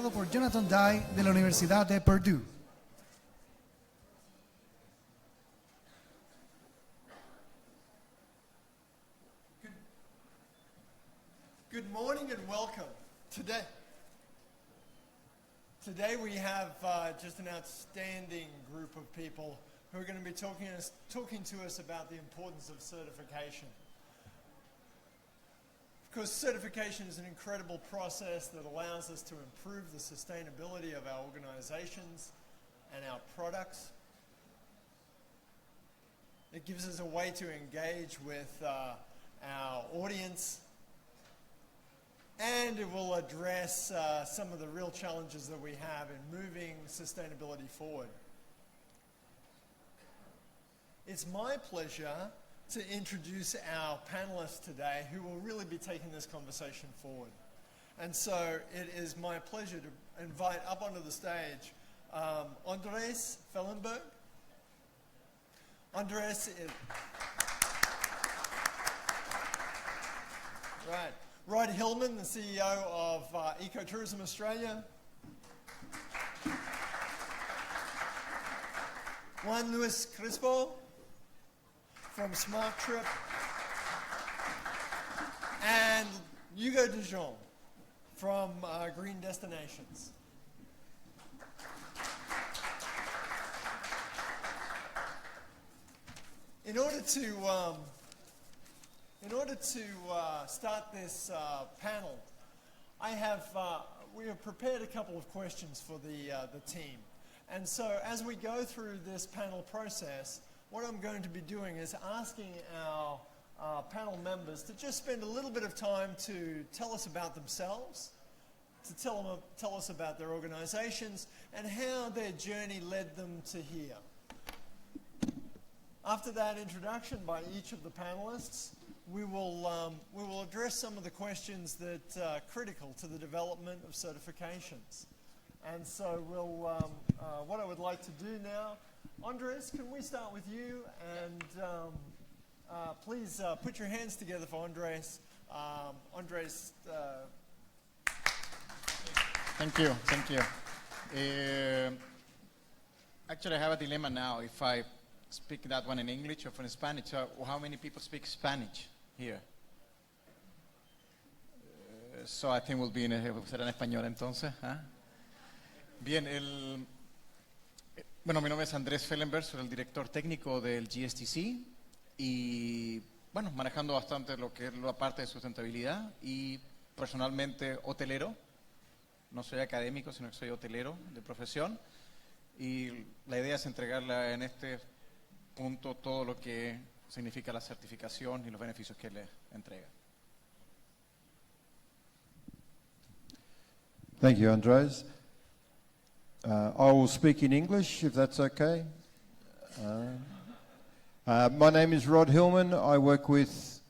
presentado por Jonathon de la Universidad de Purdue. Good morning and welcome. Today we have just an outstanding group of people who are going to be talking to us about the importance of certification. Of course, certification is an incredible process that allows us to improve the sustainability of our organizations and our products. It gives us a way to engage with our audience, and it will address some of the real challenges that we have in moving sustainability forward. It's my pleasure to introduce our panelists today who will really be taking this conversation forward. And so it is my pleasure to invite up onto the stage Andrés Fellenberg. Andrés is... Right. Hillman, the CEO of Ecotourism Australia. Juan Crespo from Smartrip. And Hugo de Jong from Green Destinations. In order to start this panel, we have prepared a couple of questions for the team. And so as we go through this panel process, what I'm going to be doing is asking our panel members to just spend a little bit of time to tell us about themselves, to tell us about their organizations, and how their journey led them to here. After that introduction by each of the panelists, we will address some of the questions that are critical to the development of certifications. And so what I would like to do now, Andrés, can we start with you? And please put your hands together for Andrés. Andrés. Thank you. Actually, I have a dilemma now if I speak that one in English or in Spanish. How many people speak Spanish here? So I think we'll be será en español entonces. ¿Eh? Bien, bueno, mi nombre es Andrés Fellenberg, soy el director técnico del GSTC y, bueno, manejando bastante lo que es la parte de sustentabilidad y personalmente hotelero. No soy académico, sino que soy hotelero de profesión y la idea es entregarle en este punto todo lo que significa la certificación y los beneficios que le entrega. Thank you, Andrés. I will speak in English, if that's okay. My name is Rod Hillman. I work with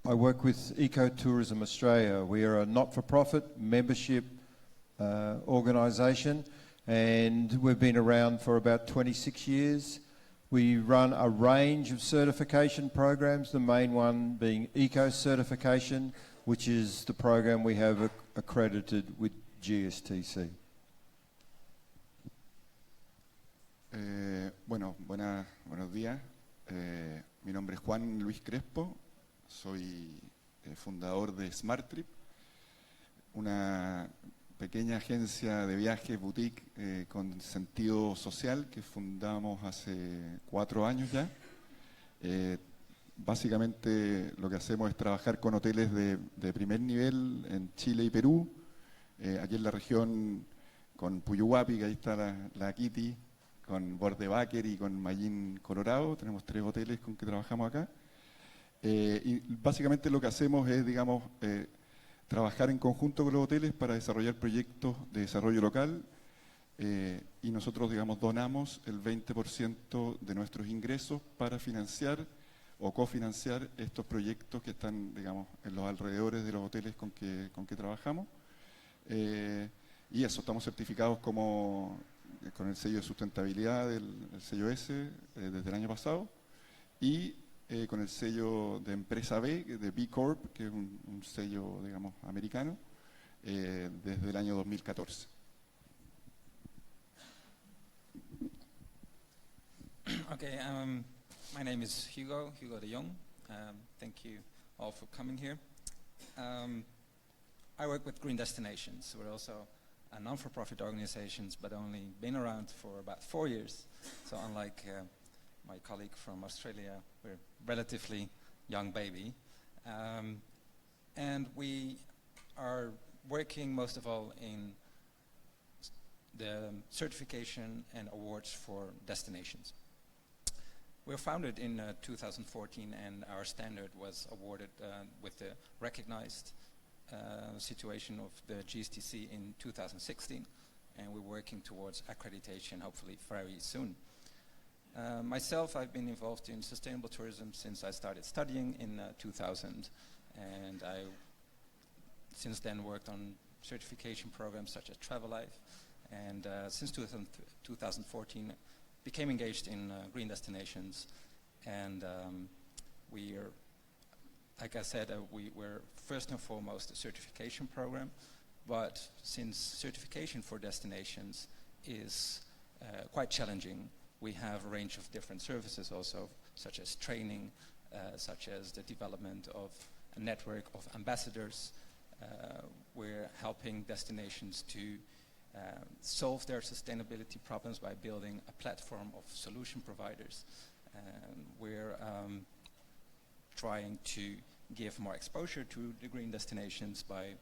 Ecotourism Australia. We are a not-for-profit membership organisation, and we've been around for about 26 years. We run a range of certification programs, the main one being Eco Certification, which is the program we have accredited with GSTC. Buenos días. Mi nombre es Juan Luis Crespo. Soy fundador de Smartrip, una pequeña agencia de viajes boutique con sentido social que fundamos hace 4 años ya. Básicamente lo que hacemos es trabajar con hoteles de primer nivel en Chile y Perú. Aquí en la región con Puyuhuapi, que ahí está la Kitty, con Bordebaker y con Mayín Colorado. Tenemos 3 hoteles con que trabajamos acá. Y básicamente lo que hacemos es, trabajar en conjunto con los hoteles para desarrollar proyectos de desarrollo local y nosotros, donamos el 20% de nuestros ingresos para financiar o cofinanciar estos proyectos que están, en los alrededores de los hoteles con que trabajamos. Y eso, estamos certificados con el sello de sustentabilidad, el sello S, desde el año pasado, y con el sello de empresa B, de B Corp, que es un sello, americano, desde el año 2014. Okay, my name is Hugo de Jong. Thank you all for coming here. I work with Green Destinations. We're also a non-for-profit organization, but only been around for about 4 years. So unlike my colleague from Australia, we're relatively young baby. And we are working most of all in the certification and awards for destinations. We were founded in 2014, and our standard was awarded with the recognized situation of the GSTC in 2016, and we're working towards accreditation hopefully very soon. Myself, I've been involved in sustainable tourism since I started studying in 2000, and I since then worked on certification programs such as Travel Life, and since 2014 became engaged in green destinations, and we are, like I said, we're first and foremost a certification program, but since certification for destinations is quite challenging, we have a range of different services also, such as training, such as the development of a network of ambassadors. We're helping destinations to solve their sustainability problems by building a platform of solution providers. We're trying to give more exposure to the green destinations by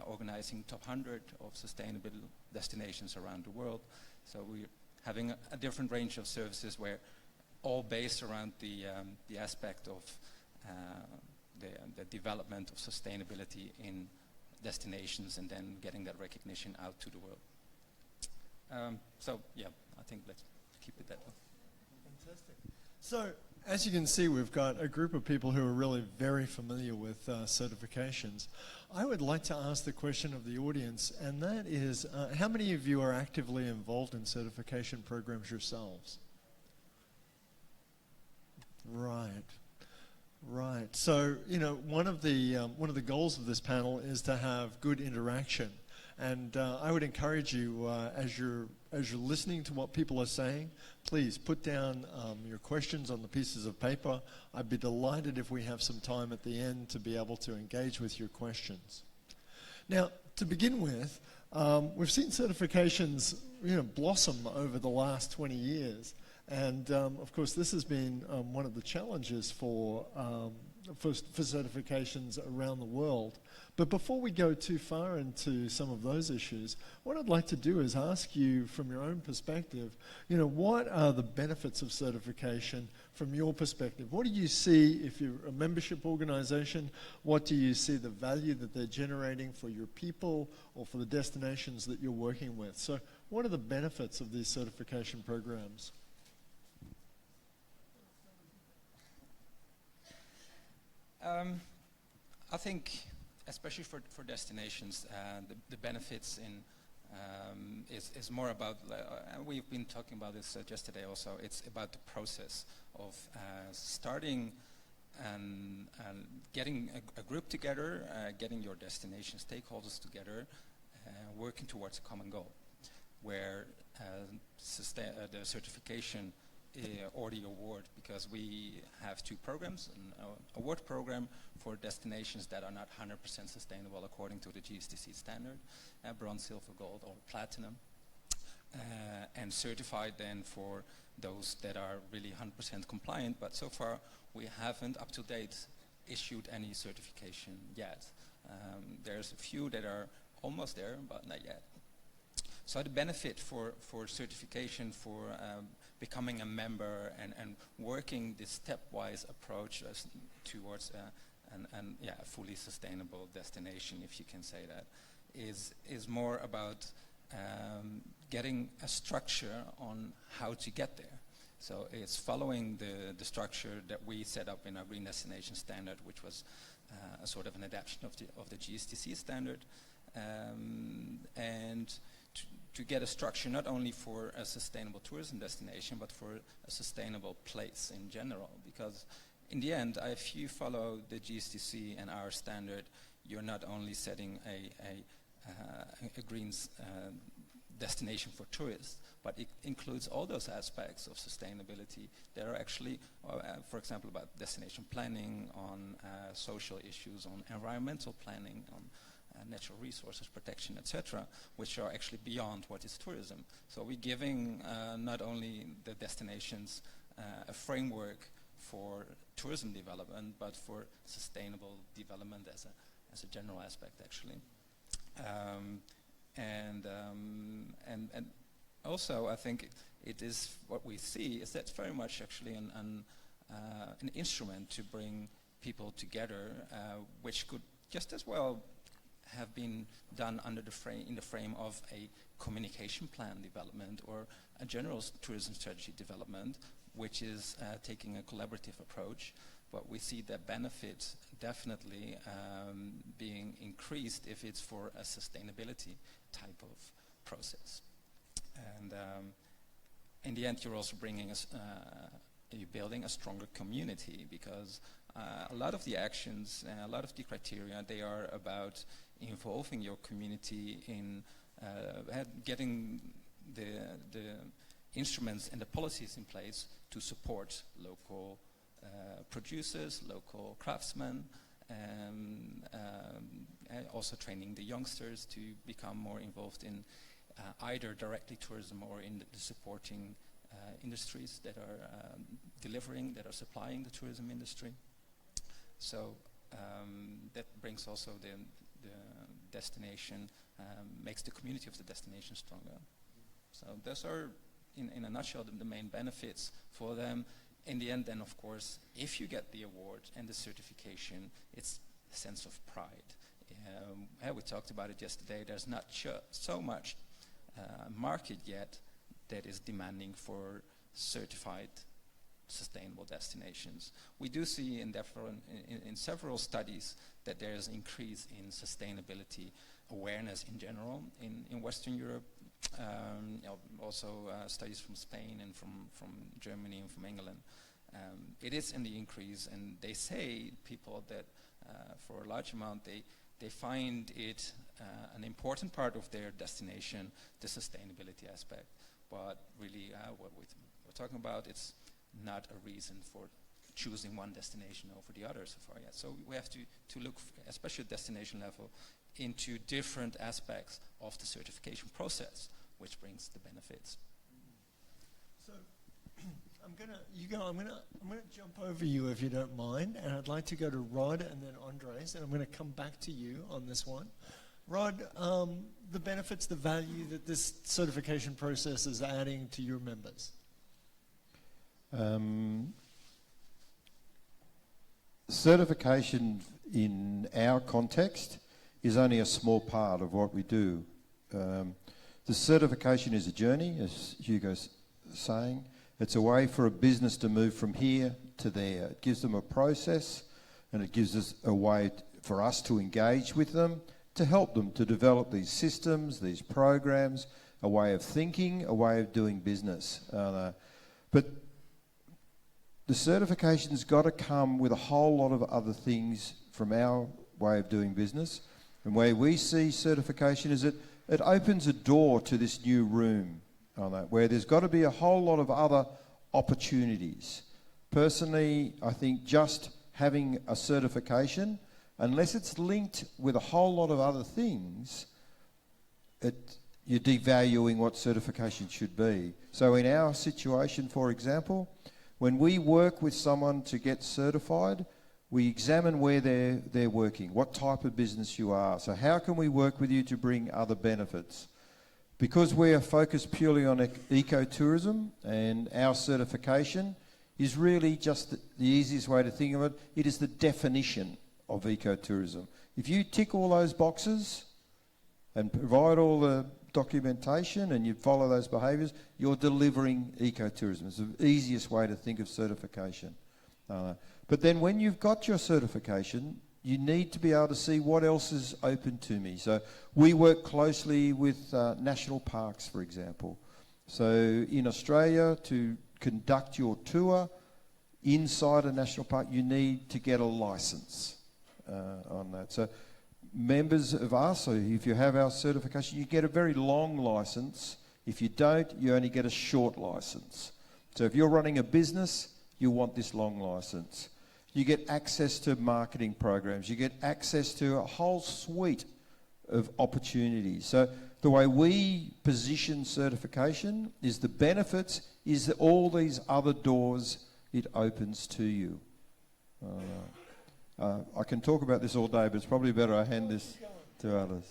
organizing top 100 of sustainable destinations around the world. So we're having a different range of services where all based around the aspect of the development of sustainability in destinations and then getting that recognition out to the world. So yeah, I think let's keep it that way. Fantastic. So, as you can see, we've got a group of people who are really very familiar with certifications. I would like to ask the question of the audience, and that is, how many of you are actively involved in certification programs yourselves? Right. Right. So, you know, one of the goals of this panel is to have good interaction, and I would encourage you as you're listening to what people are saying, please put down your questions on the pieces of paper. I'd be delighted if we have some time at the end to be able to engage with your questions. Now, to begin with, we've seen certifications, blossom over the last 20 years. And of course, this has been one of the challenges for certifications around the world. But before we go too far into some of those issues, what I'd like to do is ask you from your own perspective, what are the benefits of certification from your perspective? What do you see if you're a membership organization? What do you see the value that they're generating for your people or for the destinations that you're working with? So what are the benefits of these certification programs? I think, especially for destinations, the benefits is more about, and we've been talking about this just today also, it's about the process of starting and getting a group together, getting your destination stakeholders together, working towards a common goal, where the certification or the award, because we have two programs, an award program for destinations that are not 100% sustainable according to the GSTC standard, bronze, silver, gold, or platinum, and certified then for those that are really 100% compliant, but so far we haven't up to date issued any certification yet. There's a few that are almost there, but not yet. So the benefit for certification, for becoming a member and working this stepwise approach towards a fully sustainable destination, if you can say that, is more about getting a structure on how to get there. So it's following the structure that we set up in our Green Destination Standard, which was a sort of an adaptation of the GSTC standard, and to get a structure not only for a sustainable tourism destination, but for a sustainable place in general. Because in the end, if you follow the GSTC and our standard, you're not only setting a a green destination for tourists, but it includes all those aspects of sustainability that are actually, for example, about destination planning, on social issues, on environmental planning, on natural resources protection, etc., which are actually beyond what is tourism. So we're giving not only the destinations a framework for tourism development, but for sustainable development as a general aspect, actually. And also, I think it is what we see is that's very much actually an instrument to bring people together, which could just as well have been done under in the frame of a communication plan development or a general tourism strategy development, which is taking a collaborative approach. But we see the benefit definitely being increased if it's for a sustainability type of process. And in the end, you're also bringing you're building a stronger community, because a lot of the actions, a lot of the criteria, they are about involving your community in getting the instruments and the policies in place to support local producers, local craftsmen, and also training the youngsters to become more involved in either directly tourism or in the supporting industries that are delivering, that are supplying the tourism industry. So that brings also the destination, makes the community of the destination stronger. So those are, in a nutshell, the main benefits for them. In the end, then, of course, if you get the award and the certification, it's a sense of pride. We talked about it yesterday. There's not so much market yet that is demanding for certified sustainable destinations. We do see in several studies that there is an increase in sustainability awareness in general in Western Europe. Also studies from Spain and from Germany and from England. It is in the increase, and they say, people, that for a large amount they find it an important part of their destination, the sustainability aspect. But really what we're talking about, it's not a reason for choosing one destination over the other so far yet. So we have to look, especially at destination level, into different aspects of the certification process, which brings the benefits. So I'm gonna jump over you if you don't mind, and I'd like to go to Rod and then Andrés, and I'm going to come back to you on this one. Rod, the benefits, the value that this certification process is adding to your members. Certification in our context is only a small part of what we do. The certification is a journey, as Hugo's saying. It's a way for a business to move from here to there. It gives them a process, and it gives us a way for us to engage with them, to help them to develop these systems, these programs, a way of thinking, a way of doing business. But the certification's got to come with a whole lot of other things from our way of doing business. And where we see certification is it opens a door to this new room, where there's got to be a whole lot of other opportunities. Personally, I think just having a certification, unless it's linked with a whole lot of other things, you're devaluing what certification should be. So in our situation, for example, when we work with someone to get certified, we examine where they're working, what type of business you are. So how can we work with you to bring other benefits? Because we are focused purely on ecotourism, and our certification is really just the easiest way to think of it. It is the definition of ecotourism. If you tick all those boxes and provide all the documentation and you follow those behaviours, you're delivering ecotourism. It's the easiest way to think of certification. But then when you've got your certification, you need to be able to see what else is open to me. So we work closely with national parks, for example. So in Australia, to conduct your tour inside a national park, you need to get a licence on that. So members of us, so if you have our certification, you get a very long license. If you don't, you only get a short license. So if you're running a business, you want this long license. You get access to marketing programs. You get access to a whole suite of opportunities. So the way we position certification is the benefits is that all these other doors it opens to you. I can talk about this all day, but it's probably better I hand this to others.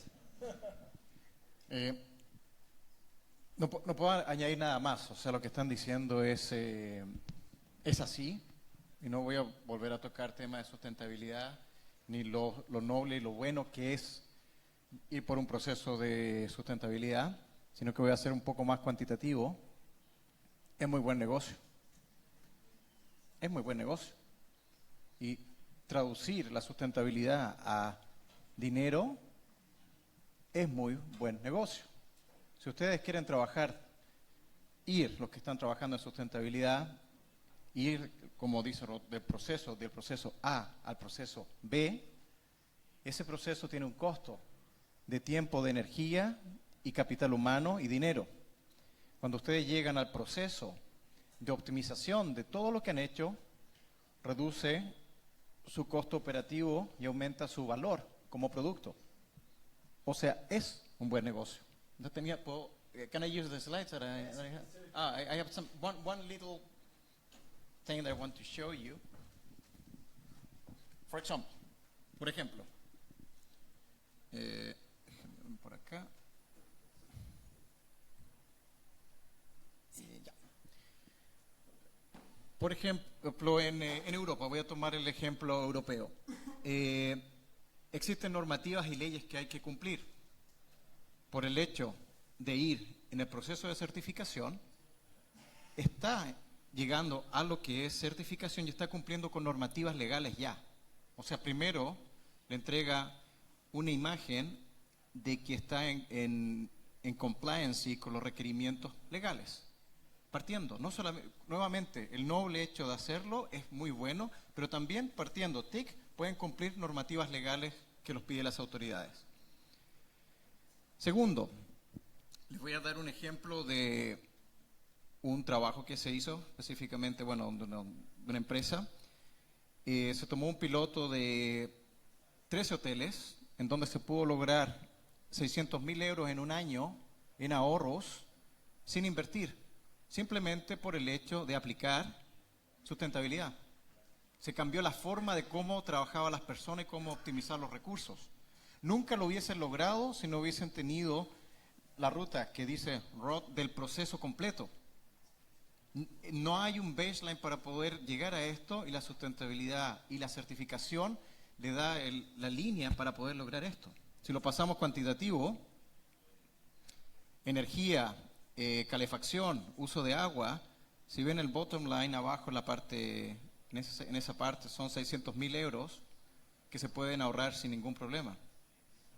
No puedo añadir nada más, o sea, lo que están diciendo es así, y no voy a volver a tocar temas de sustentabilidad, ni lo noble y lo bueno que es ir por un proceso de sustentabilidad, sino que voy a ser un poco más cuantitativo. Es muy buen negocio. Es muy buen negocio. Y traducir la sustentabilidad a dinero es muy buen negocio. Si ustedes quieren trabajar, los que están trabajando en sustentabilidad, ir, como dice, del proceso A al proceso B, ese proceso tiene un costo de tiempo, de energía y capital humano y dinero. Cuando ustedes llegan al proceso de optimización de todo lo que han hecho, reduce su costo operativo y aumenta su valor como producto. O sea, es un buen negocio. No tenía, can I use the slides that I have one little thing that I want to show you. Por ejemplo, por acá. Ya. Por ejemplo, en Europa, voy a tomar el ejemplo europeo. Existen normativas y leyes que hay que cumplir. Por el hecho de ir en el proceso de certificación, está llegando a lo que es certificación y está cumpliendo con normativas legales ya. O sea, primero le entrega una imagen de que está en compliance con los requerimientos legales. Partiendo, no solamente, nuevamente, el noble hecho de hacerlo es muy bueno, pero también partiendo, pueden cumplir normativas legales que los piden las autoridades. Segundo, les voy a dar un ejemplo de un trabajo que se hizo, específicamente, de una empresa. Se tomó un piloto de 13 hoteles, en donde se pudo lograr 600.000 euros en un año en ahorros, sin invertir, simplemente por el hecho de aplicar sustentabilidad. Se cambió la forma de cómo trabajaban las personas y cómo optimizar los recursos. Nunca lo hubiesen logrado si no hubiesen tenido la ruta que dice del proceso completo. No hay un baseline para poder llegar a esto, y la sustentabilidad y la certificación le da la línea para poder lograr esto. Si lo pasamos cuantitativo, energía, calefacción, uso de agua, si ven el bottom line abajo, en esa parte son 600.000 euros que se pueden ahorrar sin ningún problema.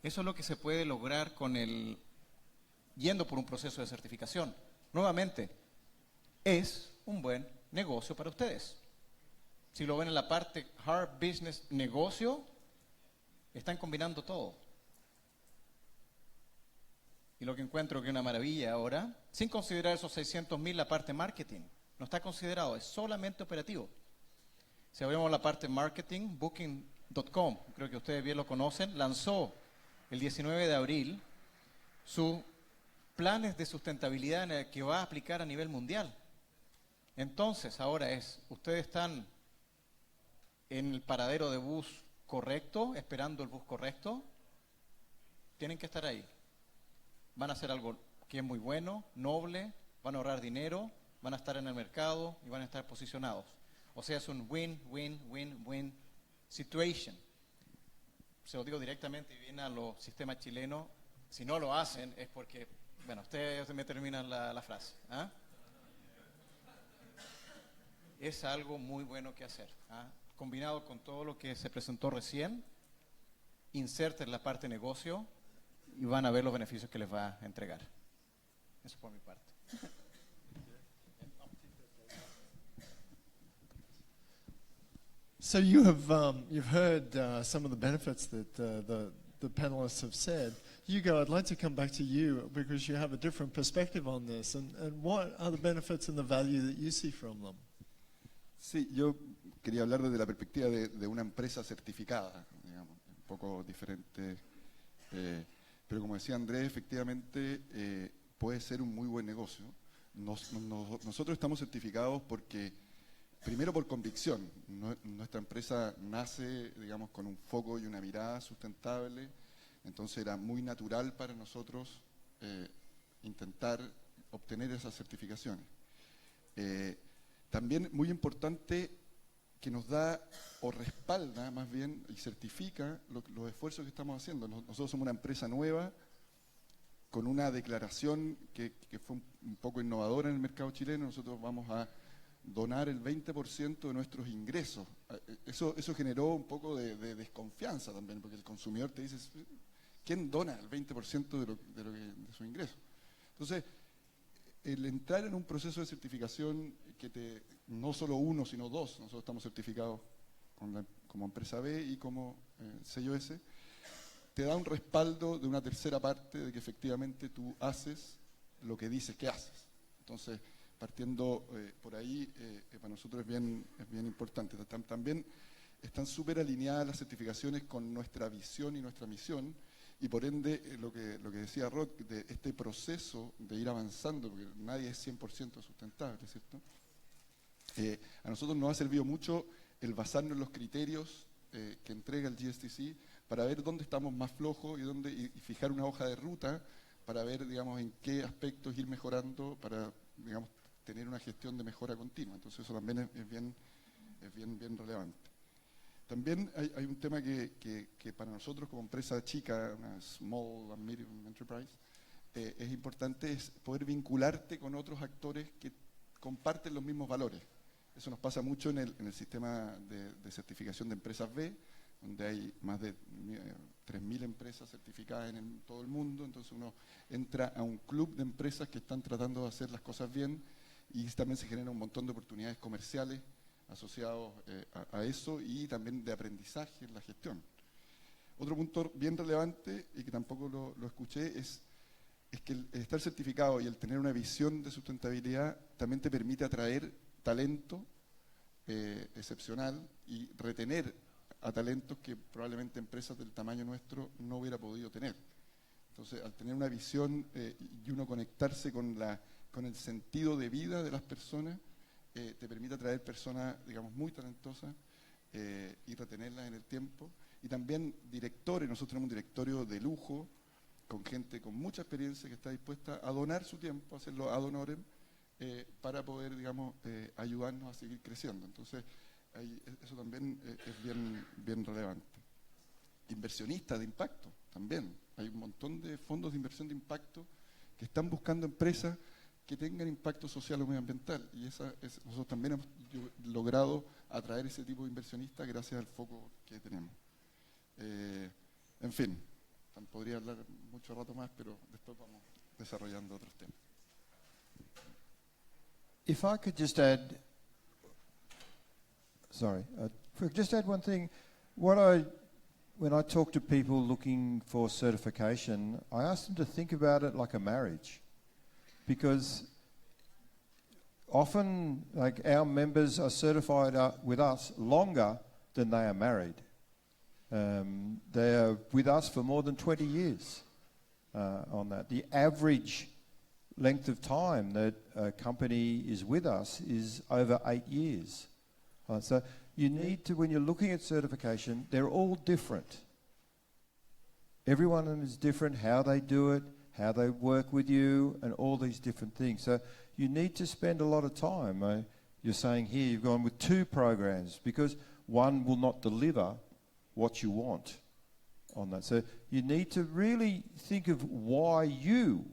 Eso es lo que se puede lograr yendo por un proceso de certificación. Nuevamente, es un buen negocio para ustedes. Si lo ven en la parte hard business negocio, están combinando todo. Y lo que encuentro que es una maravilla ahora, sin considerar esos 600.000 la parte marketing, no está considerado, es solamente operativo. Si abrimos la parte marketing, Booking.com, creo que ustedes bien lo conocen, lanzó el 19 de abril sus planes de sustentabilidad en el que va a aplicar a nivel mundial. Entonces, ahora ustedes están en el paradero de bus correcto, esperando el bus correcto, tienen que estar ahí. Van a hacer algo que es muy bueno, noble, van a ahorrar dinero, van a estar en el mercado y van a estar posicionados. O sea, es un win-win-win-win situation. Se lo digo directamente y viene a los sistemas chilenos. Si no lo hacen es porque, ustedes me terminan la frase. ¿Ah? Es algo muy bueno que hacer. ¿Ah? Combinado con todo lo que se presentó recién, inserten la parte negocio y van a ver los beneficios que les va a entregar. Eso por mi parte. So you've heard some of the benefits that the panelists have said. Hugo, I'd like to come back to you because you have a different perspective on this. And what are the benefits and the value that you see from them? Sí, yo quería hablar desde la perspectiva de una empresa certificada, digamos, un poco diferente. Pero como decía Andrés, efectivamente puede ser un muy buen negocio. Nosotros estamos certificados porque, primero por convicción, nuestra empresa nace, digamos, con un foco y una mirada sustentable, entonces era muy natural para nosotros intentar obtener esas certificaciones. También muy importante que nos da o respalda más bien y certifica los esfuerzos que estamos haciendo. Nosotros somos una empresa nueva con una declaración que fue un poco innovadora en el mercado chileno. Nosotros vamos a donar el 20% de nuestros ingresos. Eso generó un poco de desconfianza también, porque el consumidor te dice, ¿quién dona el 20% de su ingreso? Entonces, el entrar en un proceso de certificación no solo uno, sino dos, nosotros estamos certificados como empresa B y como sello S, te da un respaldo de una tercera parte de que efectivamente tú haces lo que dices que haces. Entonces, partiendo por ahí, para nosotros es bien importante. También están súper alineadas las certificaciones con nuestra visión y nuestra misión, y por ende, lo que decía Rod, de este proceso de ir avanzando, porque nadie es 100% sustentable, ¿cierto? A nosotros nos ha servido mucho el basarnos en los criterios que entrega el GSTC para ver dónde estamos más flojos y fijar una hoja de ruta para ver, digamos, en qué aspectos ir mejorando para, digamos, tener una gestión de mejora continua. Entonces eso también es bien relevante. También hay un tema que para nosotros como empresa chica, una small and medium enterprise, es importante, es poder vincularte con otros actores que comparten los mismos valores. Eso nos pasa mucho en el sistema de certificación de empresas B, donde hay más de 3.000 empresas certificadas en todo el mundo. Entonces uno entra a un club de empresas que están tratando de hacer las cosas bien, y también se generan un montón de oportunidades comerciales asociados a eso, y también de aprendizaje en la gestión. Otro punto bien relevante, y que tampoco lo escuché, es que el estar certificado y el tener una visión de sustentabilidad también te permite atraer talento excepcional y retener a talentos que probablemente empresas del tamaño nuestro no hubiera podido tener. Entonces, al tener una visión y uno conectarse con el sentido de vida de las personas, te permite atraer personas, digamos, muy talentosas y retenerlas en el tiempo. Y también directores, nosotros tenemos un directorio de lujo, con gente con mucha experiencia que está dispuesta a donar su tiempo, a hacerlo ad honorem, para poder, digamos, ayudarnos a seguir creciendo. Entonces, eso también es bien relevante. Inversionistas de impacto, también. Hay un montón de fondos de inversión de impacto que están buscando empresas que tengan impacto social o medioambiental. Y nosotros también hemos logrado atraer ese tipo de inversionistas gracias al foco que tenemos. En fin, podría hablar mucho rato más, pero después vamos desarrollando otros temas. If I could just add, just add one thing. When I talk to people looking for certification, I ask them to think about it like a marriage, because often, like, our members are certified with us longer than they are married. They are with us for more than 20 years on that. The average length of time that a company is with us is over 8 years. So you need to, when you're looking at certification, they're all different. Every one of them is different, how they do it, how they work with you, and all these different things. So you need to spend a lot of time. You're saying here you've gone with 2 programs because one will not deliver what you want on that. So you need to really think of why you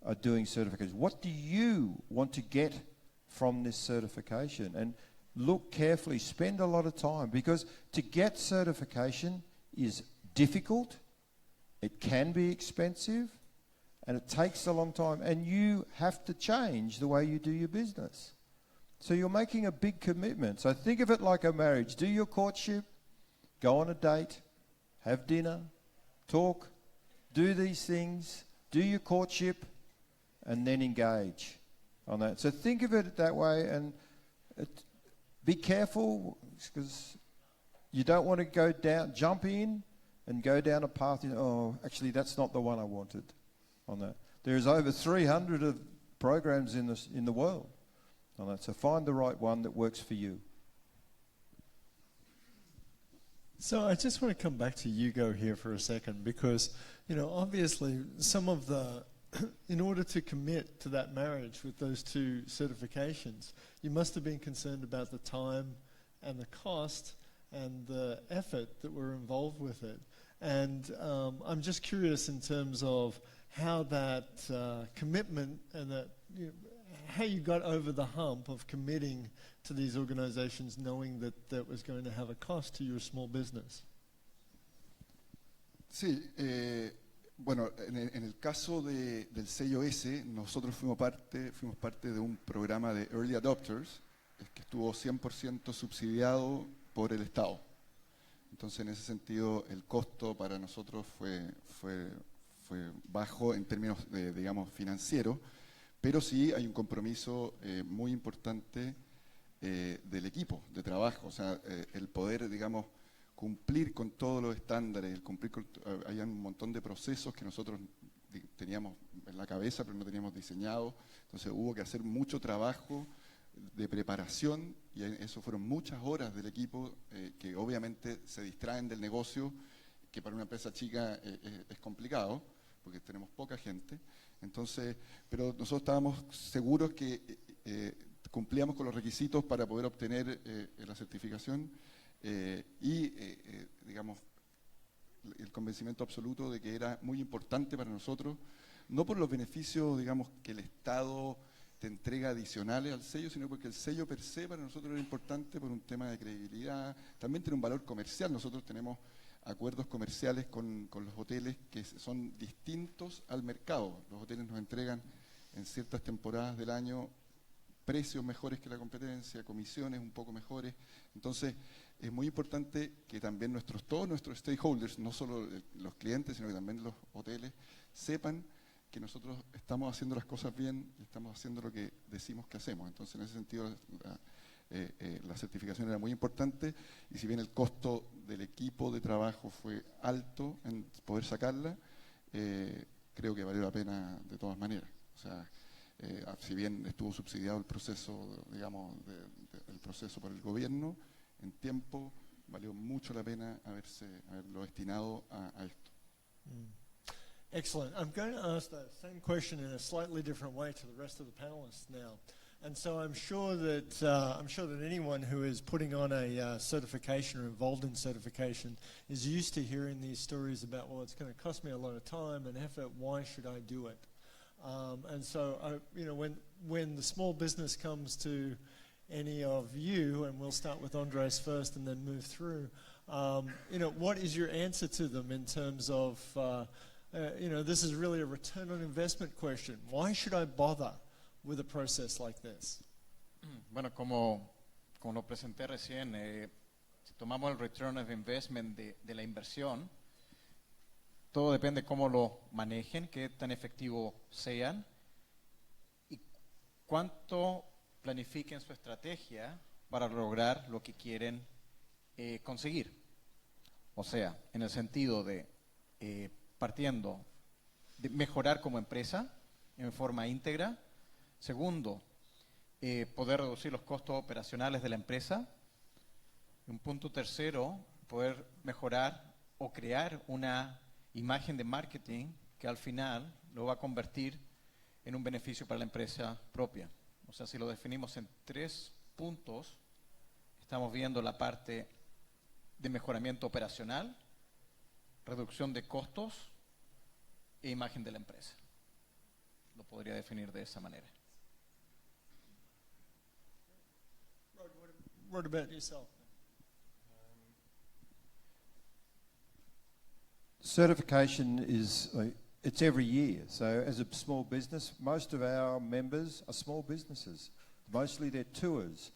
are doing certification. What do you want to get from this certification? And look carefully, spend a lot of time, because to get certification is difficult, it can be expensive, and it takes a long time, and you have to change the way you do your business. So you're making a big commitment. So think of it like a marriage. Do your courtship, go on a date, have dinner, talk, do these things, do your courtship, and then engage on that. So think of it that way, and be careful, because you don't want to go down, jump in and go down a path, oh, actually that's not the one I wanted on that. There's over 300 of programs in the world on that, so find the right one that works for you. So I just want to come back to Hugo here for a second, because, obviously some of the, in order to commit to that marriage with those two certifications, you must have been concerned about the time and the cost and the effort that were involved with it. And I'm just curious in terms of how that commitment and that, how you got over the hump of committing to these organizations knowing that that was going to have a cost to your small business. Sí, bueno, en el caso del sello S, nosotros fuimos parte de un programa de Early Adopters que estuvo 100% subsidiado por el Estado. Entonces, en ese sentido, el costo para nosotros fue bajo en términos, digamos, financieros, pero sí hay un compromiso muy importante del equipo de trabajo, o sea, el poder, digamos, cumplir con todos los estándares, hay un montón de procesos que nosotros teníamos en la cabeza, pero no teníamos diseñado, entonces hubo que hacer mucho trabajo de preparación, y eso fueron muchas horas del equipo que obviamente se distraen del negocio, que para una empresa chica es complicado, porque tenemos poca gente. Entonces, pero nosotros estábamos seguros que cumplíamos con los requisitos para poder obtener la certificación y, digamos, el convencimiento absoluto de que era muy importante para nosotros, no por los beneficios, digamos, que el Estado te entrega adicionales al sello, sino porque el sello per se para nosotros era importante por un tema de credibilidad, también tiene un valor comercial. Nosotros tenemos acuerdos comerciales con los hoteles que son distintos al mercado. Los hoteles nos entregan en ciertas temporadas del año precios mejores que la competencia, comisiones un poco mejores. Entonces, es muy importante que también todos nuestros stakeholders, no solo los clientes, sino que también los hoteles, sepan que nosotros estamos haciendo las cosas bien y estamos haciendo lo que decimos que hacemos. Entonces, en ese sentido, la certificación era muy importante, y si bien el costo del equipo de trabajo fue alto en poder sacarla, creo que valió la pena de todas maneras. O sea, si bien estuvo subsidiado el proceso, digamos, el proceso por el gobierno, en tiempo valió mucho la pena haberlo destinado a esto. Excellent. I'm going to ask the same question in a slightly different way to the rest of the panelists now. And so I'm sure that anyone who is putting on a certification or involved in certification is used to hearing these stories about, well, it's going to cost me a lot of time and effort. Why should I do it? And so, when the small business comes to any of you, and we'll start with Andrés first and then move through, what is your answer to them in terms of, this is really a return on investment question. Why should I bother with a process like this? Bueno, como lo presenté recién, si tomamos el return of investment de la inversión, todo depende de cómo lo manejen, qué tan efectivo sean y cuánto planifiquen su estrategia para lograr lo que quieren conseguir. O sea, en el sentido de partiendo de mejorar como empresa en forma íntegra. Segundo, poder reducir los costos operacionales de la empresa. Un punto tercero, poder mejorar o crear una imagen de marketing que al final lo va a convertir en un beneficio para la empresa propia. O sea, si lo definimos en 3 puntos, estamos viendo la parte de mejoramiento operacional, reducción de costos e imagen de la empresa. Lo podría definir de esa manera. What about yourself? Certification is, it's every year. So as a small business, most of our members are small businesses. Mostly they're tours.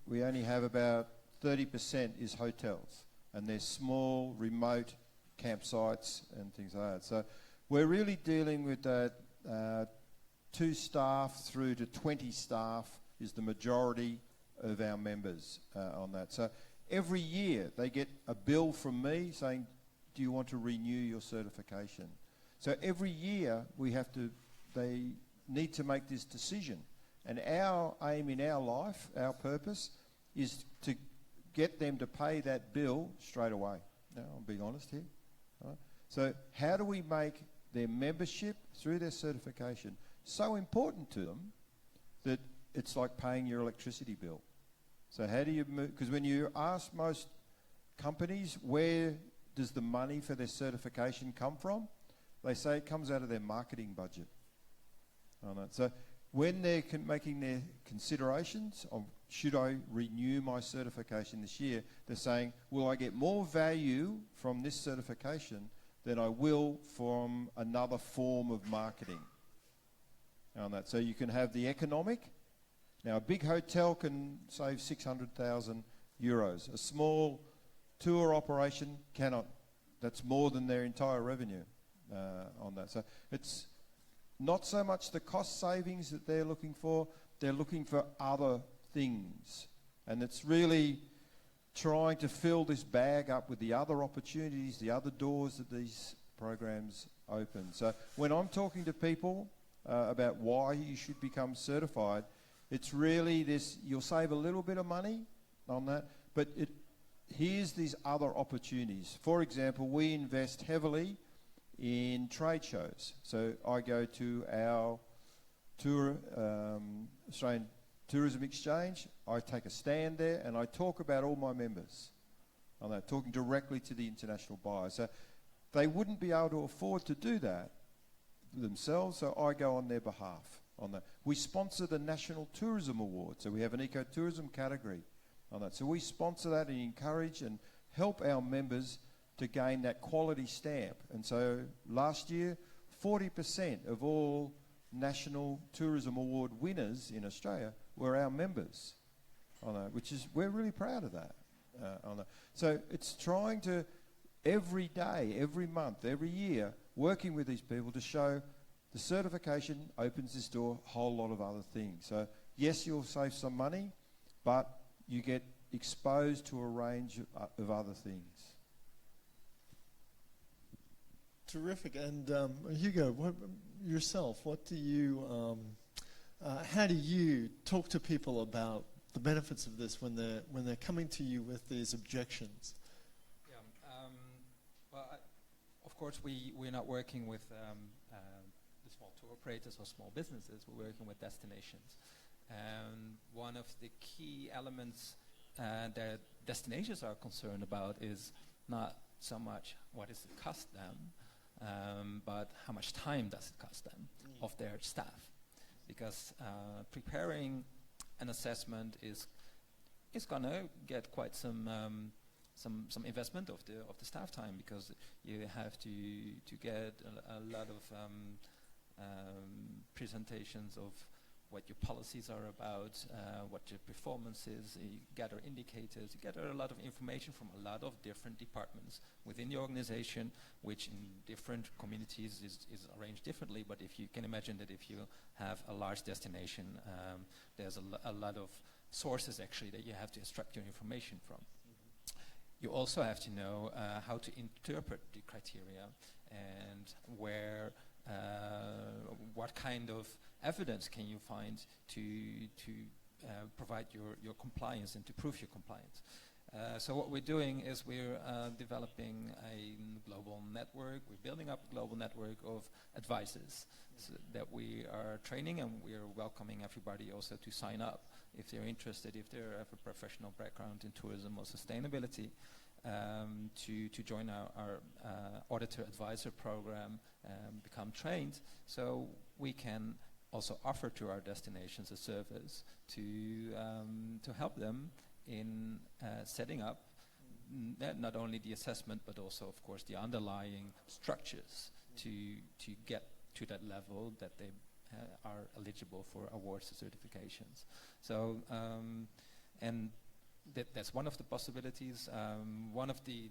We only have about 30% is hotels. And they're small, remote campsites and things like that. So we're really dealing with that 2 staff through to 20 staff is the majority of our members on that. So every year they get a bill from me saying, do you want to renew your certification? So every year they need to make this decision. And our aim in our life, our purpose, is to get them to pay that bill straight away. Now, I'm being honest here. Right? So how do we make their membership through their certification so important to them that it's like paying your electricity bill? So how do you move? Because when you ask most companies where does the money for their certification come from, they say it comes out of their marketing budget. So when they're making their considerations of should I renew my certification this year, they're saying, will I get more value from this certification than I will from another form of marketing? So you can have the economic. Now, a big hotel can save 600,000 euros. A small tour operation cannot. That's more than their entire revenue on that. So it's not so much the cost savings that they're looking for other things. And it's really trying to fill this bag up with the other opportunities, the other doors that these programs open. So when I'm talking to people about why you should become certified, it's really this, you'll save a little bit of money on that, but here's these other opportunities. For example, we invest heavily in trade shows. So I go to our Australian Tourism Exchange, I take a stand there and I talk about all my members on that, talking directly to the international buyers. So they wouldn't be able to afford to do that themselves, so I go on their behalf on that. We sponsor the National Tourism Award, so we have an ecotourism category on that. So we sponsor that and encourage and help our members to gain that quality stamp. And so last year, 40% of all National Tourism Award winners in Australia were our members on that, which is, we're really proud of that on that. So it's trying to, every day, every month, every year, working with these people to show the certification opens this door, a whole lot of other things. So yes, you'll save some money, but you get exposed to a range of other things. Terrific. And Hugo, yourself, what do you, how do you talk to people about the benefits of this when they're coming to you with these objections? Yeah, well, of course, we're not working with the small tour operators or small businesses. We're working with destinations. And one of the key elements that destinations are concerned about is not so much what does it cost them, but how much time does it cost them of their staff. Because preparing an assessment is going to get quite some investment of the staff time, because you have to get a lot of presentations of what your policies are about, what your performance is. You gather indicators, you gather a lot of information from a lot of different departments within the organization, which in different communities is arranged differently. But if you can imagine that if you have a large destination, there's a lot of sources actually that you have to extract your information from. You also have to know how to interpret the criteria and where, what kind of evidence can you find to provide your compliance and to prove your compliance. So what we're doing is we're developing a global network. We're building up a global network of advisors that we are training, and we're welcoming everybody also to sign up if they're interested, if they have a professional background in tourism or sustainability, to join our auditor advisor program, become trained, so we can also offer to our destinations a service to help them in setting up not only the assessment but also, of course, the underlying structures to get to that level that they are eligible for awards and certifications. So and That's one of the possibilities. One of the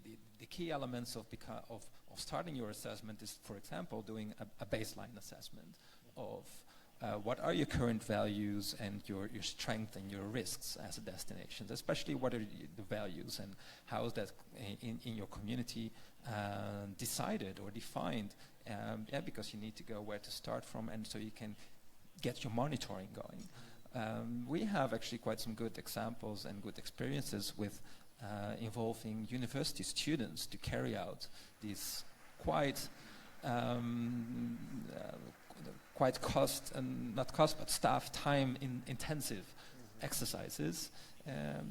key elements of starting your assessment is, for example, doing a baseline assessment of what are your current values and your strength and your risks as a destination, especially what are the values and how is that in your community decided or defined, because you need to go where to start from, and so you can get your monitoring going. We have actually quite some good examples and good experiences with involving university students to carry out these quite staff time intensive exercises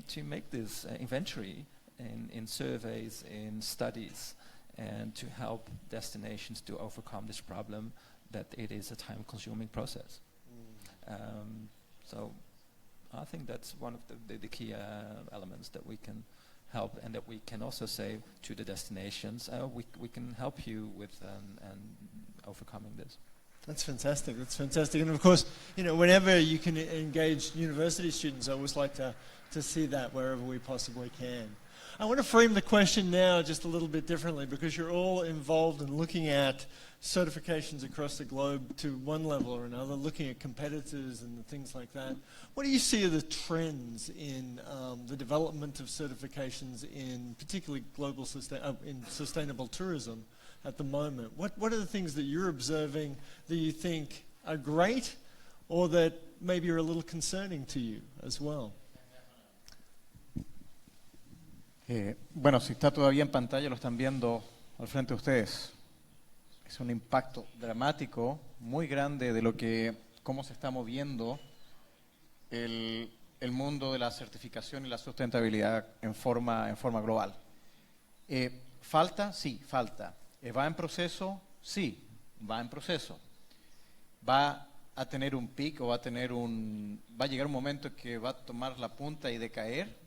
to make this inventory in surveys, in studies, and to help destinations to overcome this problem that it is a time-consuming process. So I think that's one of the key elements that we can help, and that we can also say to the destinations, we can help you with and overcoming this. That's fantastic. That's fantastic. And of course, whenever you can engage university students, I always like to see that wherever we possibly can. I want to frame the question now just a little bit differently, because you're all involved in looking at certifications across the globe to one level or another, looking at competitors and things like that. What do you see are the trends in the development of certifications in particularly in sustainable tourism at the moment? What are the things that you're observing that you think are great, or that maybe are a little concerning to you as well? Bueno, si está todavía en pantalla, lo están viendo al frente de ustedes. Es un impacto dramático, muy grande de cómo se está moviendo el mundo de la certificación y la sustentabilidad en forma global. ¿Falta? Sí, falta. ¿Va en proceso? Sí, va en proceso. ¿Va a tener un pico o va a llegar un momento en que va a tomar la punta y decaer?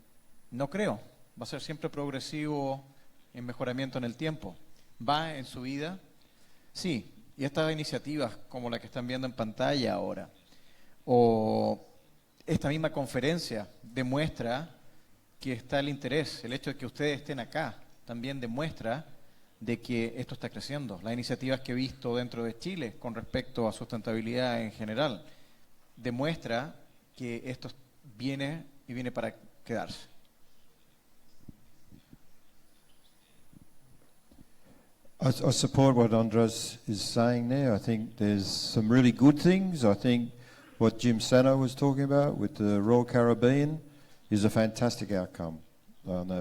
No creo. Va a ser siempre progresivo en mejoramiento en el tiempo. ¿Va en subida? Sí. Y estas iniciativas como la que están viendo en pantalla ahora, o esta misma conferencia, demuestra que está el interés. El hecho de que ustedes estén acá también demuestra de que esto está creciendo. Las iniciativas que he visto dentro de Chile con respecto a sustentabilidad en general demuestra que esto viene para quedarse. I support what Andrés is saying there. I think there's some really good things. I think what Jim Sano was talking about with the Royal Caribbean is a fantastic outcome.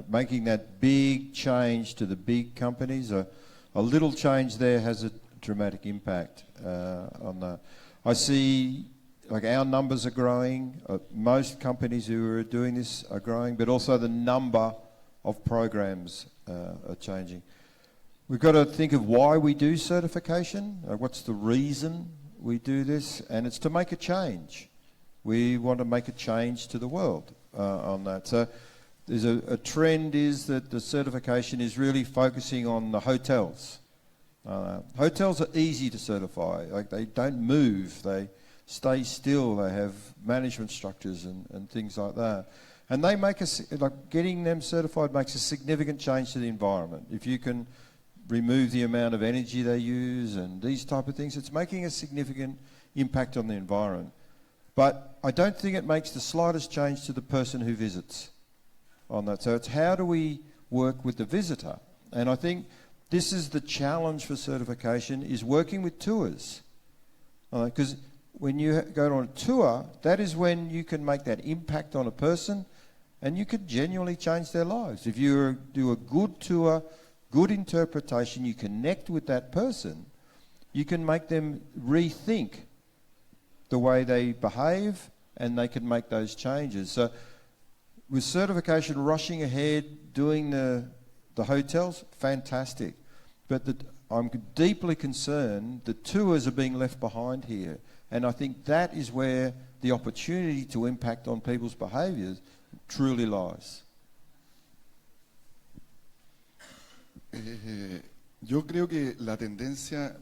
Making that big change to the big companies, a little change there has a dramatic impact on that. I see, like, our numbers are growing. Most companies who are doing this are growing, but also the number of programs are changing. We've got to think of why we do certification. What's the reason we do this? And it's to make a change. We want to make a change to the world on that. So there's a trend is that the certification is really focusing on the hotels. Hotels are easy to certify. Like, they don't move. They stay still. They have management structures and things like that. And they make getting them certified makes a significant change to the environment. If you can remove the amount of energy they use and these type of things, it's making a significant impact on the environment. But I don't think it makes the slightest change to the person who visits on that. So it's how do we work with the visitor? And I think this is the challenge for certification, is working with tours. Because when you go on a tour, that is when you can make that impact on a person and you could genuinely change their lives. If you do a good tour, good interpretation, you connect with that person, you can make them rethink the way they behave, and they can make those changes. So with certification rushing ahead, doing the hotels, fantastic. But I'm deeply concerned that tours are being left behind here. And I think that is where the opportunity to impact on people's behaviours truly lies. Yo creo que la tendencia,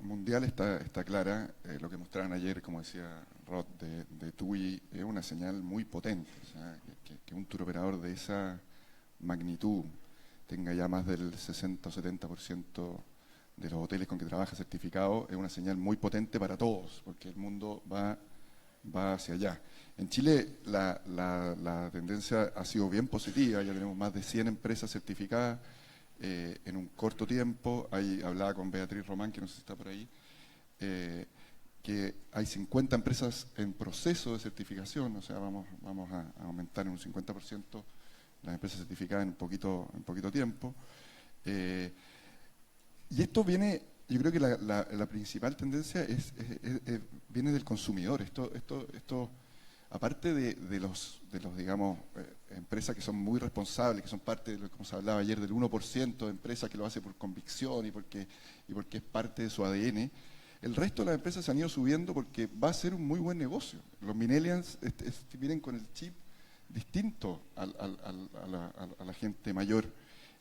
mundial está clara. Lo que mostraron ayer, como decía Rod, de TUI, es una señal muy potente. O sea, que un tour operador de esa magnitud tenga ya más del 60 o 70% de los hoteles con que trabaja certificado, es una señal muy potente para todos, porque el mundo va hacia allá. En Chile la tendencia ha sido bien positiva, ya tenemos más de 100 empresas certificadas en un corto tiempo. Ahí hablaba con Beatriz Román, que no sé si está por ahí, que hay 50 empresas en proceso de certificación, o sea, vamos a aumentar en un 50% las empresas certificadas en poquito tiempo. Y esto viene, yo creo que la principal tendencia viene del consumidor. Esto aparte de los digamos, empresas que son muy responsables, que son parte de lo que se hablaba ayer, del 1% de empresas que lo hace por convicción y porque es parte de su ADN, el resto de las empresas se han ido subiendo porque va a ser un muy buen negocio. Los millennials vienen con el chip distinto a la gente mayor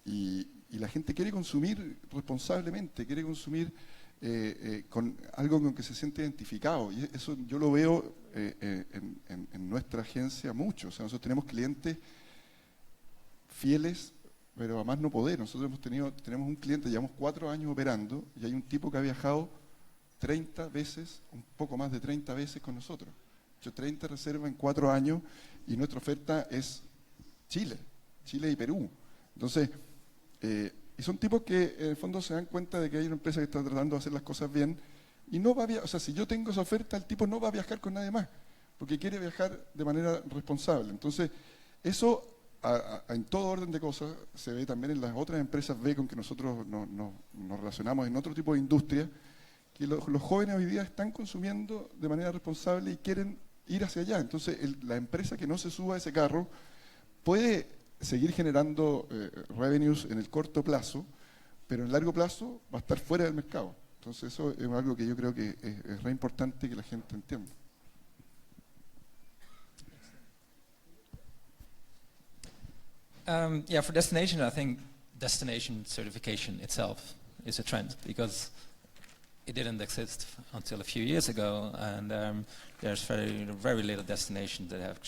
y la gente quiere consumir responsablemente, quiere consumir con algo con que se siente identificado, y eso yo lo veo en nuestra agencia mucho. O sea, nosotros tenemos clientes fieles, pero a más no poder. Nosotros tenemos un cliente, llevamos 4 años operando, y hay un tipo que ha viajado 30 veces, un poco más de 30 veces con nosotros. Hecho 30 reservas en 4 años, y nuestra oferta es Chile y Perú. Entonces, y son tipos que en el fondo se dan cuenta de que hay una empresa que está tratando de hacer las cosas bien, y no va a viajar. O sea, si yo tengo esa oferta, el tipo no va a viajar con nadie más, porque quiere viajar de manera responsable. Entonces, eso en todo orden de cosas se ve también en las otras empresas B con que nosotros nos relacionamos en otro tipo de industria, que los jóvenes hoy día están consumiendo de manera responsable y quieren ir hacia allá. Entonces, la empresa que no se suba a ese carro puede seguir generando revenues en el corto plazo, pero en el largo plazo va a estar fuera del mercado. Entonces eso es algo que yo creo que es re importante que la gente entienda. Yeah, for destination, I think destination certification itself is a trend, because it didn't exist until a few years ago, and there's very little destinations that have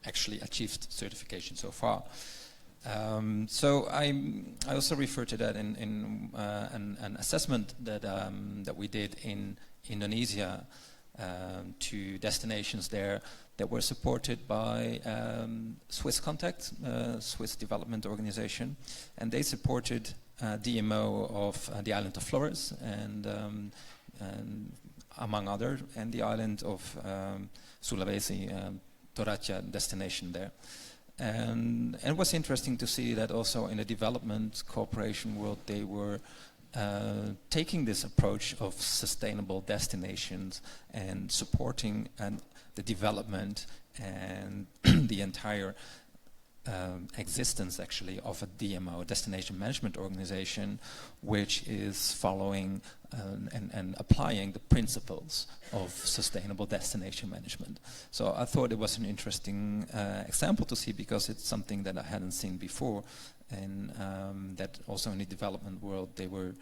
actually achieved certification so far. So I also refer to that in an assessment that we did in Indonesia to destinations there that were supported by Swiss Contact, Swiss development organization, and they supported DMO of the island of Flores and among other, and the island of Sulawesi, Toraja destination there. And it was interesting to see that also in the development cooperation world they were taking this approach of sustainable destinations and supporting the development and the entire existence actually of a DMO, destination management organization, which is following and applying the principles of sustainable destination management. So I thought it was an interesting example to see, because it's something that I hadn't seen before, and that also in the development world they were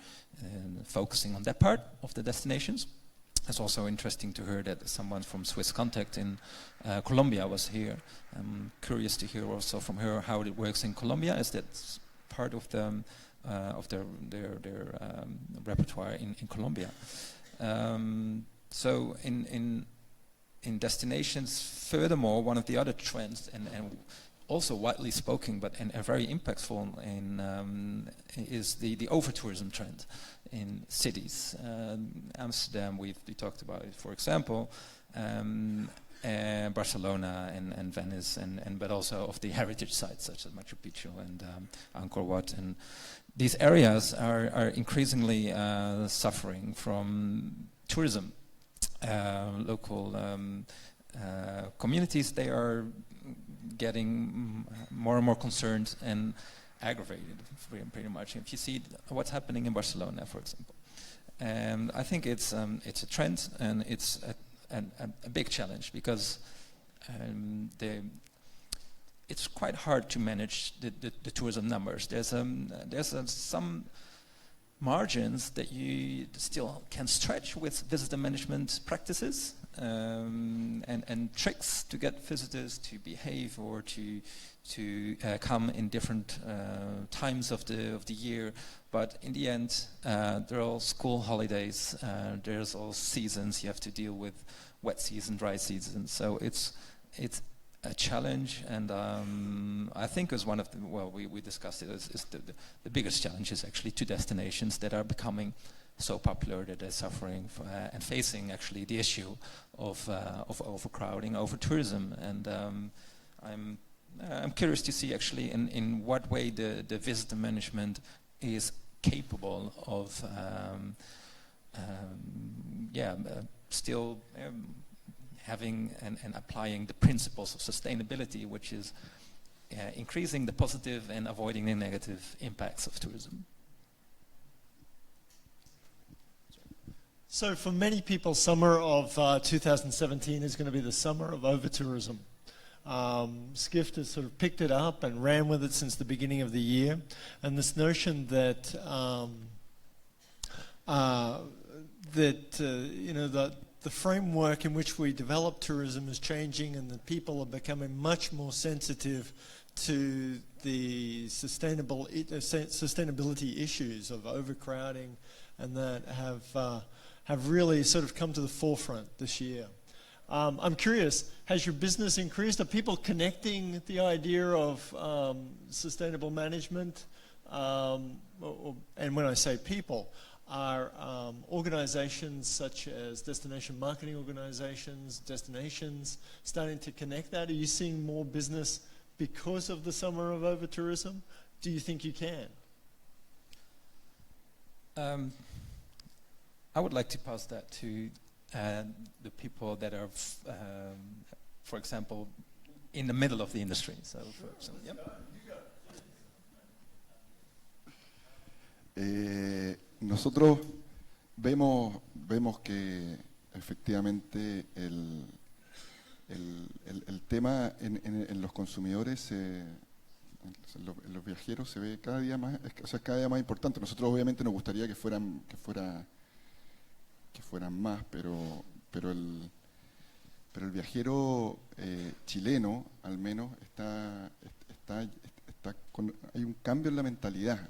focusing on that part of the destinations. It's also interesting to hear that someone from Swiss Contact in Colombia was here. I'm curious to hear also from her how it works in Colombia. Is that part of their repertoire in Colombia? So in destinations, furthermore, one of the other trends, and also widely spoken, but and very impactful is the over-tourism trend in cities. Amsterdam, we talked about it, for example, Barcelona and Venice, but also of the heritage sites such as Machu Picchu and Angkor Wat. And these areas are increasingly suffering from tourism. Local communities, they are getting more and more concerned and aggravated, pretty much. If you see what's happening in Barcelona, for example, and I think it's a trend, and it's a big challenge, because it's quite hard to manage the tourism numbers. There's some margins that you still can stretch with visitor management practices, and tricks to get visitors to behave or to come in different times of the year. But in the end, there are all school holidays. There's all seasons. You have to deal with wet season, dry season. So it's a challenge, and I think as one of the, well, we discussed it, is the biggest challenge is actually two destinations that are becoming so popular that they're suffering and facing actually the issue of overcrowding, over tourism. And I'm curious to see actually in what way the visitor management is capable of still having and applying the principles of sustainability, which is increasing the positive and avoiding the negative impacts of tourism. So for many people, summer of 2017 is going to be the summer of over-tourism. Skift has sort of picked it up and ran with it since the beginning of the year. And this notion that the framework in which we develop tourism is changing, and that people are becoming much more sensitive to the sustainability issues of overcrowding, and that have really sort of come to the forefront this year. I'm curious, has your business increased? Are people connecting the idea of sustainable management? And when I say people, are organizations such as destination marketing organizations, destinations, starting to connect that? Are you seeing more business because of the summer of over-tourism? Do you think you can? I would like to pass that to the people that are, for example, in the middle of the industry. So, Nosotros vemos que efectivamente el tema en los consumidores, en los viajeros, se ve cada día más, o sea, cada día más importante. Nosotros obviamente nos gustaría que fueran más, pero el viajero chileno, al menos, hay un cambio en la mentalidad,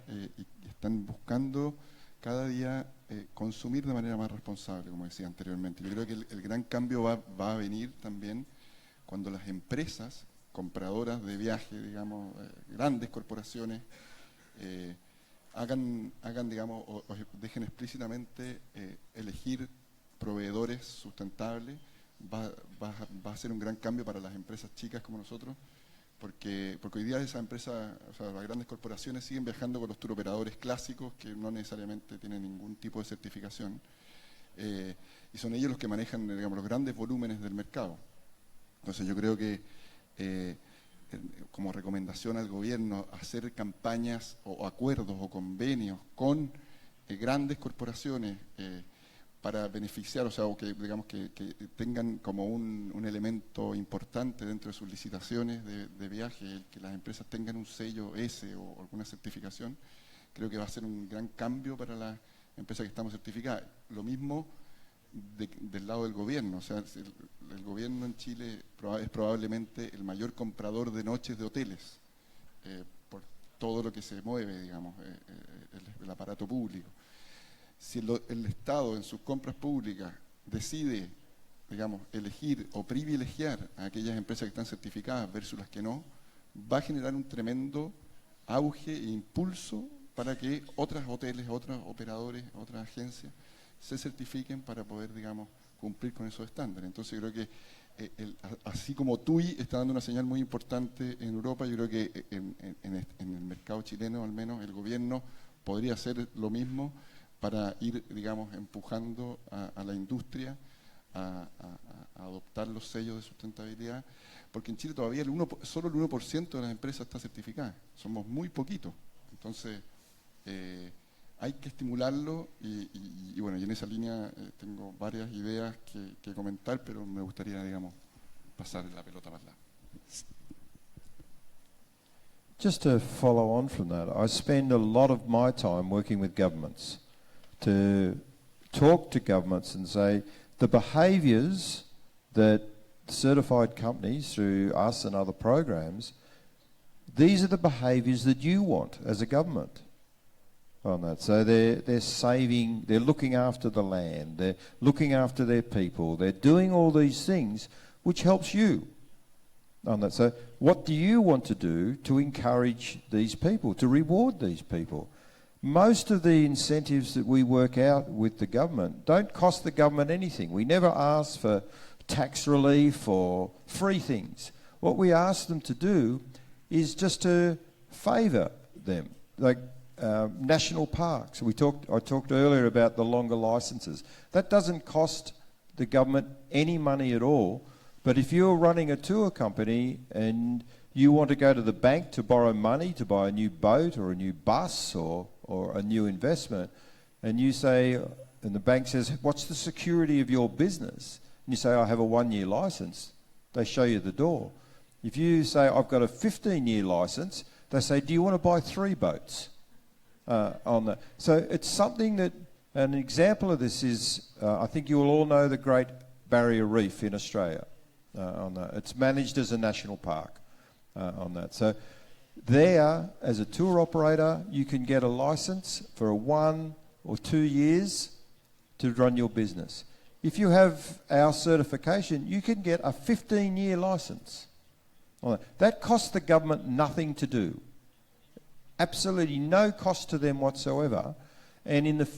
y están buscando cada día consumir de manera más responsable, como decía anteriormente. Yo creo que el gran cambio va a venir también cuando las empresas compradoras de viaje, digamos, grandes corporaciones, hagan digamos, o dejen explícitamente elegir proveedores sustentables. Va a ser un gran cambio para las empresas chicas como nosotros, porque hoy día esas empresas, o sea, las grandes corporaciones siguen viajando con los touroperadores clásicos que no necesariamente tienen ningún tipo de certificación, y son ellos los que manejan, digamos, los grandes volúmenes del mercado. Entonces yo creo que como recomendación al gobierno, hacer campañas o acuerdos o convenios con grandes corporaciones para beneficiar, o sea, o que, digamos, que tengan como un elemento importante dentro de sus licitaciones de viaje, el que las empresas tengan un sello S o alguna certificación. Creo que va a ser un gran cambio para las empresas que estamos certificadas. Lo mismo del lado del gobierno, o sea, el gobierno en Chile es probablemente el mayor comprador de noches de hoteles, por todo lo que se mueve, digamos, el aparato público. Si el Estado en sus compras públicas decide, digamos, elegir o privilegiar a aquellas empresas que están certificadas versus las que no, va a generar un tremendo auge e impulso para que otros hoteles, otros operadores, otras agencias se certifiquen para poder, digamos, cumplir con esos estándares. Entonces yo creo que así como TUI está dando una señal muy importante en Europa, yo creo que en el mercado chileno al menos el gobierno podría hacer lo mismo para ir, digamos, empujando a la industria a adoptar los sellos de sustentabilidad, porque en Chile todavía solo el 1% de las empresas está certificada, somos muy poquitos. Entonces hay que estimularlo y bueno, y en esa línea tengo varias ideas que comentar, pero me gustaría, digamos, pasar la pelota más larga. Just to follow on from that, I spend a lot of my time working with governments to talk to governments and say the behaviours that certified companies, through us and other programs, these are the behaviours that you want as a government on that. So they're saving, they're looking after the land, they're looking after their people, they're doing all these things which helps you on that. So what do you want to do to encourage these people, to reward these people? Most of the incentives that we work out with the government don't cost the government anything. We never ask for tax relief or free things. What we ask them to do is just to favour them, like national parks. I talked earlier about the longer licences. That doesn't cost the government any money at all, but if you're running a tour company and you want to go to the bank to borrow money to buy a new boat or a new bus or a new investment, and you say, and the bank says, what's the security of your business? And you say, I have a 1-year license. They show you the door. If you say, I've got a 15-year license, they say, do you want to buy 3 boats on that? So it's something that, an example of this is, I think you will all know the Great Barrier Reef in Australia. On that. It's managed as a national park on that. So there, as a tour operator, you can get a license for 1 or 2 years to run your business. If you have our certification, you can get a 15-year license. That costs the government nothing to do. Absolutely no cost to them whatsoever. And in the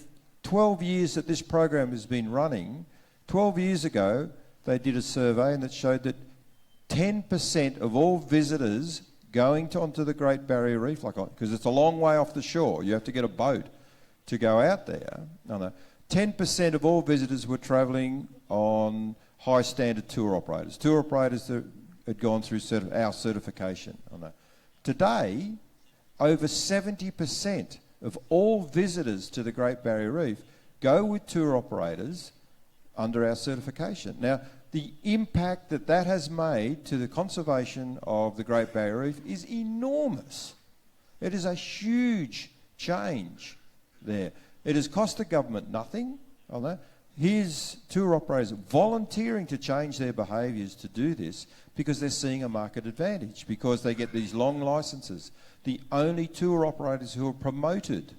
12 years that this program has been running, 12 years ago, they did a survey and it showed that 10% of all visitors going onto the Great Barrier Reef, because it's a long way off the shore, you have to get a boat to go out there. 10% of all visitors were travelling on high standard tour operators that had gone through our certification. Today, over 70% of all visitors to the Great Barrier Reef go with tour operators under our certification. Now, the impact that has made to the conservation of the Great Barrier Reef is enormous. It is a huge change there. It has cost the government nothing on that. Here's tour operators volunteering to change their behaviours to do this because they're seeing a market advantage, because they get these long licences. The only tour operators who are promoted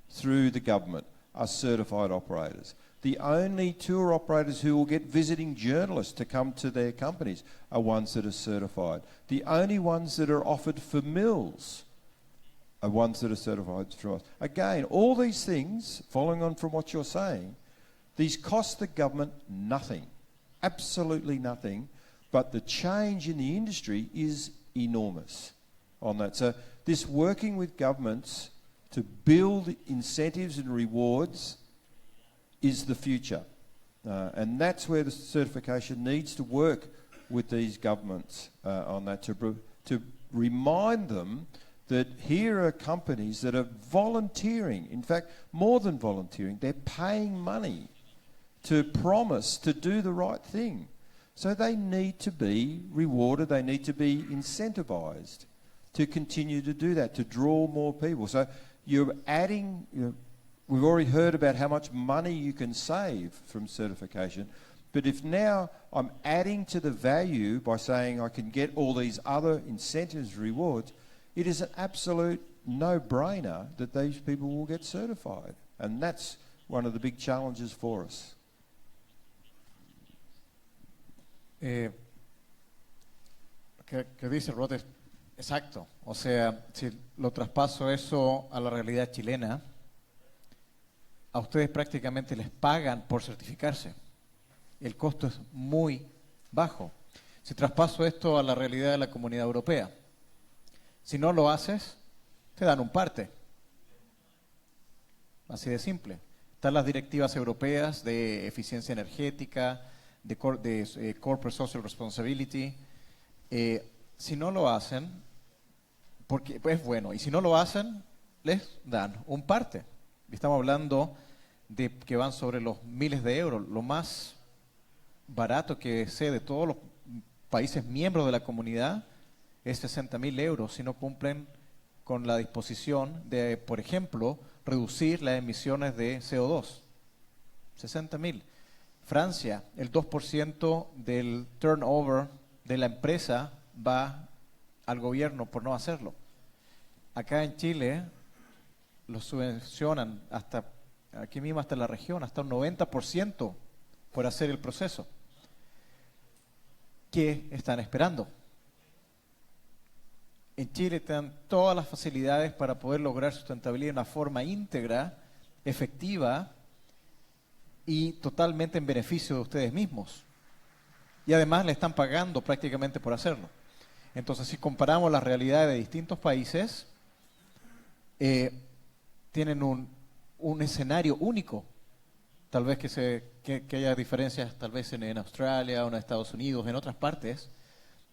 through the government are certified operators. The only tour operators who will get visiting journalists to come to their companies are ones that are certified. The only ones that are offered for meals are ones that are certified through us. Again, all these things, following on from what you're saying, these cost the government nothing, absolutely nothing, but the change in the industry is enormous on that. So this working with governments to build incentives and rewards is the future. And that's where the certification needs to work with these governments on that, to remind them that here are companies that are volunteering, in fact, more than volunteering, they're paying money to promise to do the right thing. So they need to be rewarded, they need to be incentivised to continue to do that, to draw more people. So you're adding, we've already heard about how much money you can save from certification, but if now I'm adding to the value by saying I can get all these other incentives, rewards, it is an absolute no-brainer that these people will get certified. And that's one of the big challenges for us. Que dice Rod es exacto. O sea, si lo traspaso eso a la realidad chilena, a ustedes prácticamente les pagan por certificarse. El costo es muy bajo. Si traspaso esto a la realidad de la Comunidad Europea, si no lo haces, te dan un parte. Así de simple. Están las directivas europeas de eficiencia energética, de Corporate Social Responsibility. Si no lo hacen, porque es bueno, y si no lo hacen, les dan un parte. Estamos hablando de que van sobre los miles de euros. Lo más barato que sé de todos los países miembros de la comunidad es 60.000 euros si no cumplen con la disposición de, por ejemplo, reducir las emisiones de CO2. 60.000. Francia, el 2% del turnover de la empresa va al gobierno por no hacerlo. Acá en Chile lo subvencionan hasta, aquí mismo hasta la región, hasta un 90% por hacer el proceso. ¿Qué están esperando? En Chile están todas las facilidades para poder lograr sustentabilidad de una forma íntegra, efectiva y totalmente en beneficio de ustedes mismos. Y además le están pagando prácticamente por hacerlo. Entonces, si comparamos las realidades de distintos países, tienen un escenario único. Tal vez que haya diferencias tal vez en Australia o en Estados Unidos, en otras partes,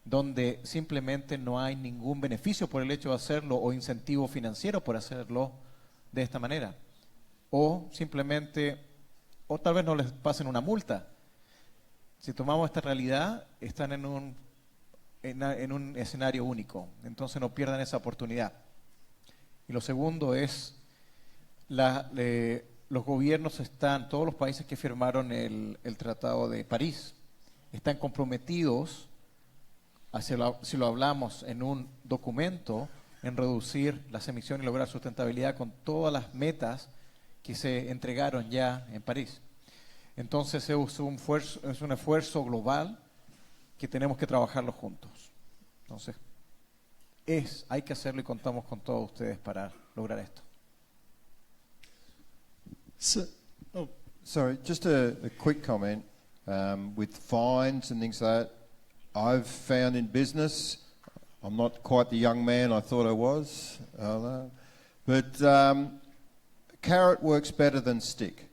donde simplemente no hay ningún beneficio por el hecho de hacerlo o incentivo financiero por hacerlo de esta manera. O simplemente, o tal vez no les pasen una multa. Si tomamos esta realidad, están en un escenario único. Entonces no pierdan esa oportunidad. Y lo segundo es, los gobiernos están, todos los países que firmaron el Tratado de París, están comprometidos, si lo hablamos en un documento, en reducir las emisiones y lograr sustentabilidad con todas las metas que se entregaron ya en París. Entonces es un esfuerzo global que tenemos que trabajarlo juntos. Entonces, hay que hacerlo y contamos con todos ustedes para lograr esto. Sorry, just a quick comment. With fines and things like that, I've found in business, I'm not quite the young man I thought I was, but carrot works better than stick.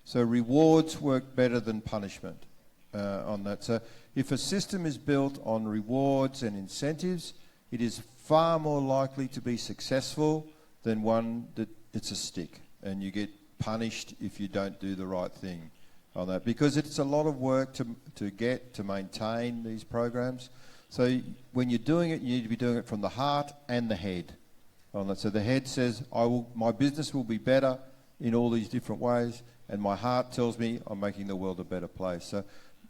So rewards work better than punishment on that. So if a system is built on rewards and incentives, it is far more likely to be successful than one that it's a stick and you get punished if you don't do the right thing on that, because it's a lot of work to maintain these programs. So when you're doing it, you need to be doing it from the heart and the head on that. So the head says, my business will be better in all these different ways, and my heart tells me I'm making the world a better place. So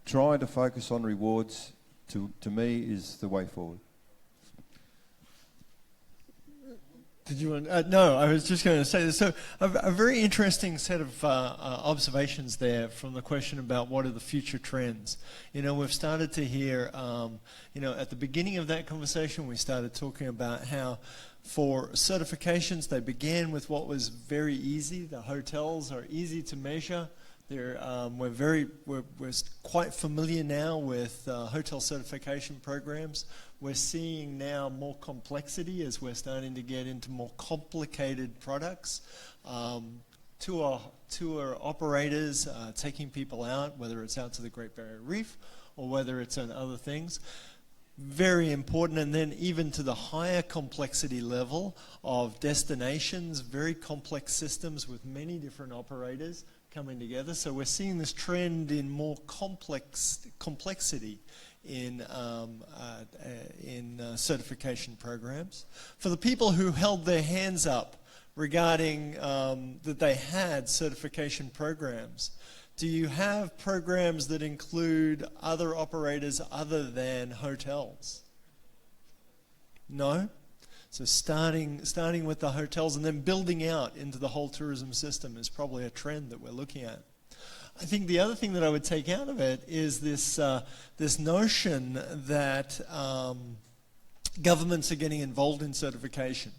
trying to focus on rewards, to me, is the way forward. Did you want? No, I was just going to say this. So a very interesting set of observations there from the question about what are the future trends. You know, we've started to hear, at the beginning of that conversation, we started talking about how for certifications, they began with what was very easy. The hotels are easy to measure. We're quite familiar now with hotel certification programs. We're seeing now more complexity as we're starting to get into more complicated products. Tour operators taking people out, whether it's out to the Great Barrier Reef or whether it's on other things. Very important, and then even to the higher complexity level of destinations, very complex systems with many different operators coming together. So we're seeing this trend in more complexity in certification programs. For the people who held their hands up regarding that they had certification programs, do you have programs that include other operators other than hotels? No? So starting with the hotels and then building out into the whole tourism system is probably a trend that we're looking at. I think the other thing that I would take out of it is this notion that governments are getting involved in certification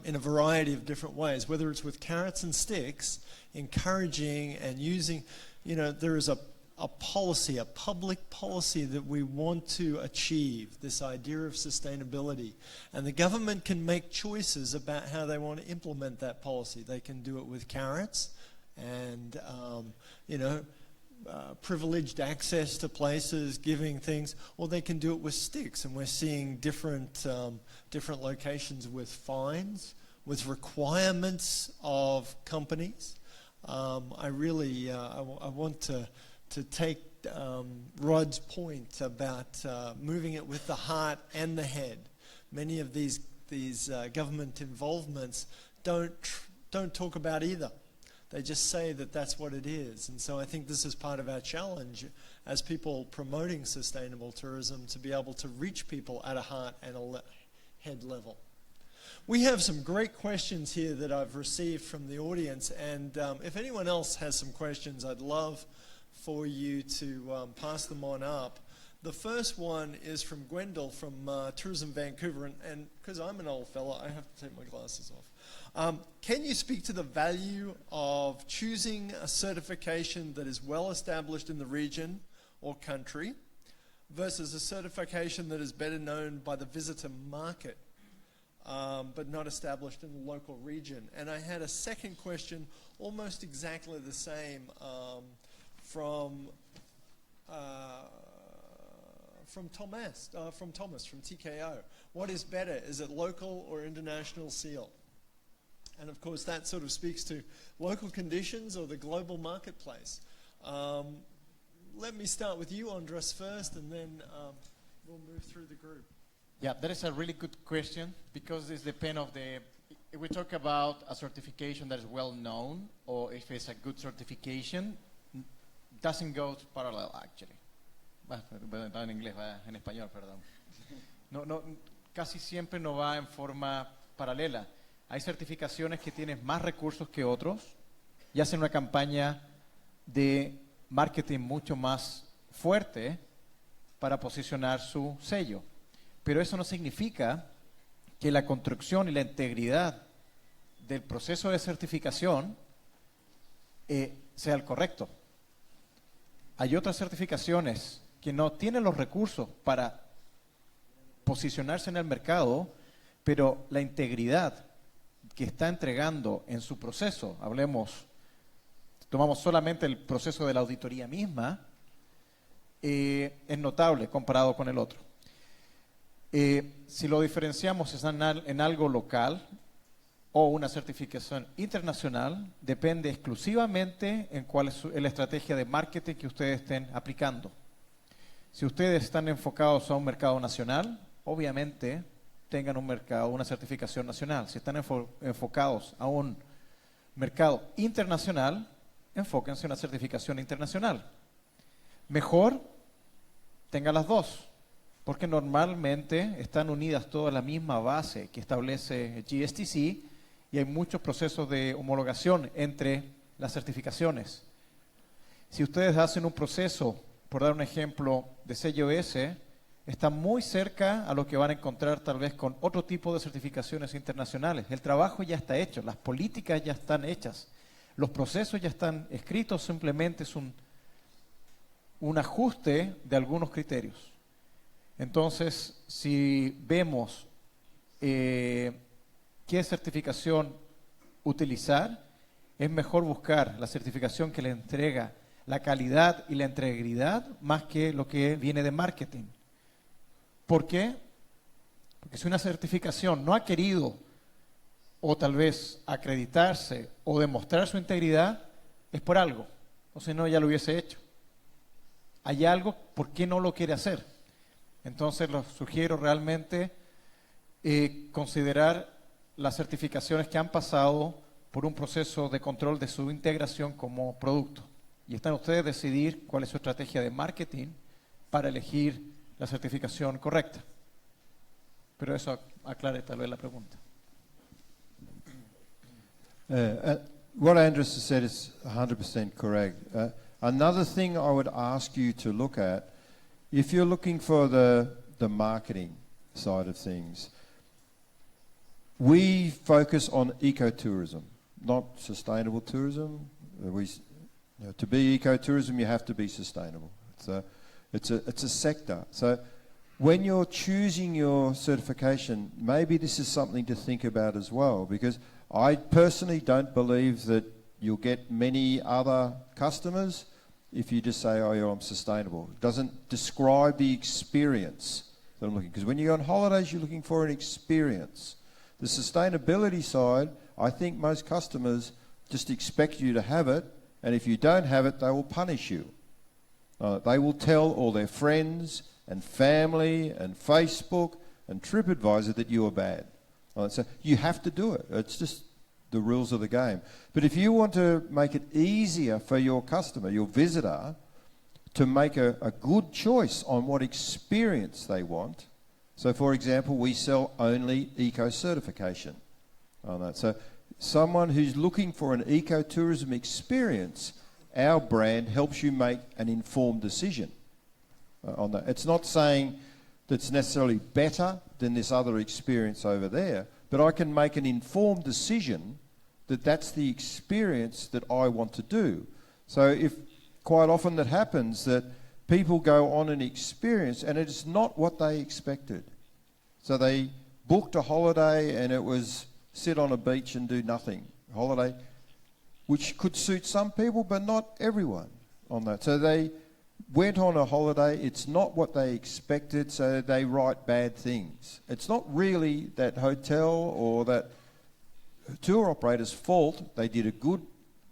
in a variety of different ways, whether it's with carrots and sticks, encouraging and using, there is a policy, a public policy that we want to achieve, this idea of sustainability. And the government can make choices about how they want to implement that policy. They can do it with carrots and, privileged access to places, giving things, or they can do it with sticks. And we're seeing different locations with fines, with requirements of companies. I want to take Rod's point about moving it with the heart and the head. Many of these government involvements don't talk about either. They just say that that's what it is. And so I think this is part of our challenge as people promoting sustainable tourism, to be able to reach people at a heart and a head level. We have some great questions here that I've received from the audience, and if anyone else has some questions, I'd love for you to pass them on up. The first one is from Gwendol from Tourism Vancouver, and because I'm an old fella, I have to take my glasses off. Can you speak to the value of choosing a certification that is well established in the region or country versus a certification that is better known by the visitor market but not established in the local region? And I had a second question, almost exactly the same, from Thomas from TKO. What is better? Is it local or international seal? And of course that sort of speaks to local conditions or the global marketplace. Let me start with you, Andrés, first, and then we'll move through the group. Yeah, that is a really good question, because it's depend of the, if we talk about a certification that is well known, or if it's a good certification, doesn't go parallel actually. Bueno, en inglés, en español, perdón. No, casi siempre no va en forma paralela. Hay certificaciones que tienen más recursos que otros y hacen una campaña de marketing mucho más fuerte para posicionar su sello. Pero eso no significa que la construcción y la integridad del proceso de certificación sea el correcto. Hay otras certificaciones que no tienen los recursos para posicionarse en el mercado, pero la integridad que está entregando en su proceso, tomamos solamente el proceso de la auditoría misma, es notable comparado con el otro. Si lo diferenciamos en algo local o una certificación internacional, depende exclusivamente en cuál es la estrategia de marketing que ustedes estén aplicando. Si ustedes están enfocados a un mercado nacional, obviamente tengan una certificación nacional. Si están enfocados a un mercado internacional, enfóquense en una certificación internacional. Mejor tengan las dos, porque normalmente están unidas todas a la misma base que establece GSTC, y hay muchos procesos de homologación entre las certificaciones. Si ustedes hacen un proceso, por dar un ejemplo, de sello S, está muy cerca a lo que van a encontrar tal vez con otro tipo de certificaciones internacionales. El trabajo ya está hecho, las políticas ya están hechas, los procesos ya están escritos, simplemente es un ajuste de algunos criterios. Entonces, si vemos qué certificación utilizar, es mejor buscar la certificación que le entrega la calidad y la integridad más que lo que viene de marketing. ¿Por qué? Porque si una certificación no ha querido o tal vez acreditarse o demostrar su integridad, es por algo. O si no, ya lo hubiese hecho. Hay algo, ¿por qué no lo quiere hacer? Entonces, les sugiero realmente considerar las certificaciones que han pasado por un proceso de control de su integración como producto. Y están ustedes a decidir cuál es su estrategia de marketing para elegir la certificación correcta. Pero eso aclare tal vez la pregunta. What Andrés has said is 100% correct. Another thing I would ask you to look at, if you're looking for the marketing side of things, we focus on ecotourism, not sustainable tourism. To be ecotourism, you have to be sustainable. It's a sector. So when you're choosing your certification, maybe this is something to think about as well, because I personally don't believe that you'll get many other customers if you just say, oh, yeah, I'm sustainable. It doesn't describe the experience that I'm looking. Because when you go on holidays, you're looking for an experience. The sustainability side, I think most customers just expect you to have it, and if you don't have it, they will punish you. They will tell all their friends and family and Facebook and TripAdvisor that you are bad. So you have to do it. It's just the rules of the game. But if you want to make it easier for your customer, your visitor, to make a good choice on what experience they want, so for example, we sell only eco-certification on that. So someone who's looking for an ecotourism experience, our brand helps you make an informed decision on that. It's not saying that's necessarily better than this other experience over there, but I can make an informed decision that that's the experience that I want to do. So if quite often that happens, that people go on an experience and it's not what they expected. So they booked a holiday and it was sit on a beach and do nothing holiday, which could suit some people but not everyone on that. So they went on a holiday, it's not what they expected, so they write bad things. It's not really that hotel or that tour operator's fault. They did a good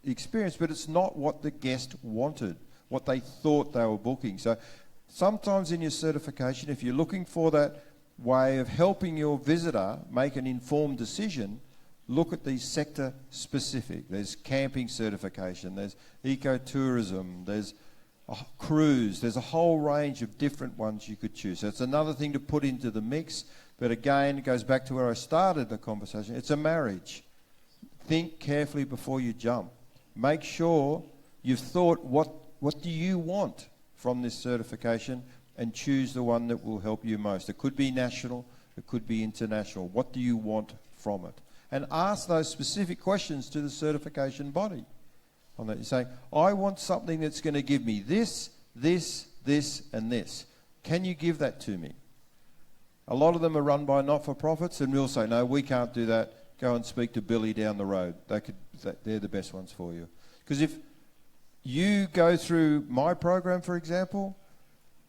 experience, but it's not what the guest wanted, what they thought they were booking. So sometimes in your certification, if you're looking for that way of helping your visitor make an informed decision, look at these sector specific. There's camping certification, there's ecotourism, there's a cruise, there's a whole range of different ones you could choose. So it's another thing to put into the mix, but again, it goes back to where I started the conversation. It's a marriage. Think carefully before you jump. Make sure you've thought, what do you want from this certification, and choose the one that will help you most. It could be national, it could be international. What do you want from it? And ask those specific questions to the certification body. On that, you say, I want something that's going to give me this, this, this, and this. Can you give that to me? A lot of them are run by not-for-profits, and we'll say, no, we can't do that. Go and speak to Billy down the road. They're the best ones for you. Because if you go through my program, for example,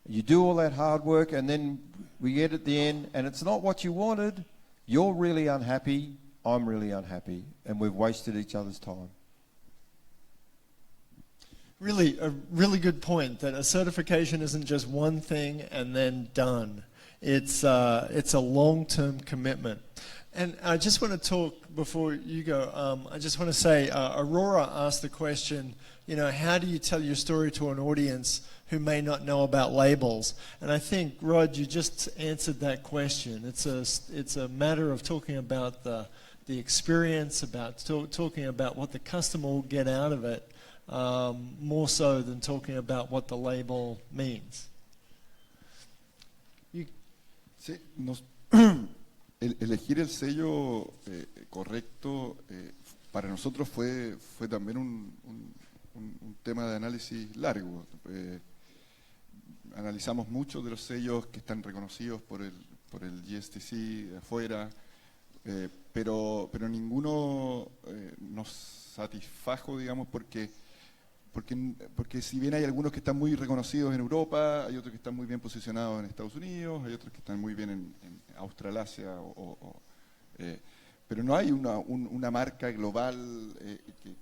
you do all that hard work, and then we get at the end, and it's not what you wanted, you're really unhappy, I'm really unhappy, and we've wasted each other's time. Really, a really good point, that a certification isn't just one thing and then done. It's a long-term commitment. And I just want to talk, before you go, I just want to say, Aurora asked the question, how do you tell your story to an audience who may not know about labels? And I think, Rod, you just answered that question. It's a matter of talking about the experience, about talking about what the customer will get out of it, more so than talking about what the label means. Sí, elegir el sello correcto para nosotros fue también un tema de análisis largo. Analizamos muchos de los sellos que están reconocidos por el GSTC de afuera, pero ninguno nos satisfajo, digamos, porque si bien hay algunos que están muy reconocidos en Europa, hay otros que están muy bien posicionados en Estados Unidos, hay otros que están muy bien en Australasia, pero no hay una marca global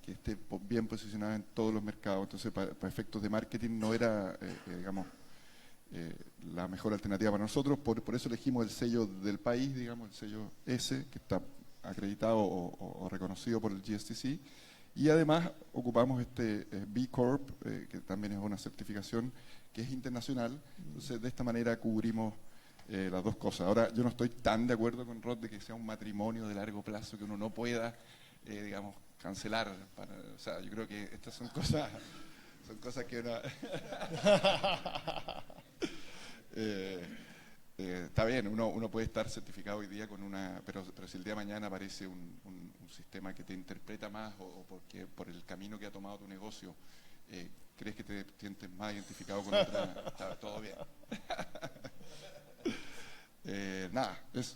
que esté bien posicionada en todos los mercados. Entonces, para efectos de marketing no era, digamos, la mejor alternativa para nosotros. Por eso elegimos el sello del país, digamos, el sello S, que está acreditado o reconocido por el GSTC. Y además ocupamos este B Corp, que también es una certificación que es internacional. Entonces, de esta manera cubrimos las dos cosas. Ahora, yo no estoy tan de acuerdo con Rod de que sea un matrimonio de largo plazo que uno no pueda, digamos, cancelar. O sea, yo creo que estas son cosas que uno... está bien, uno puede estar certificado hoy día con pero si el día de mañana aparece un sistema que te interpreta más o porque por el camino que ha tomado tu negocio crees que te sientes más identificado con otra, está todo bien. Nada, eso.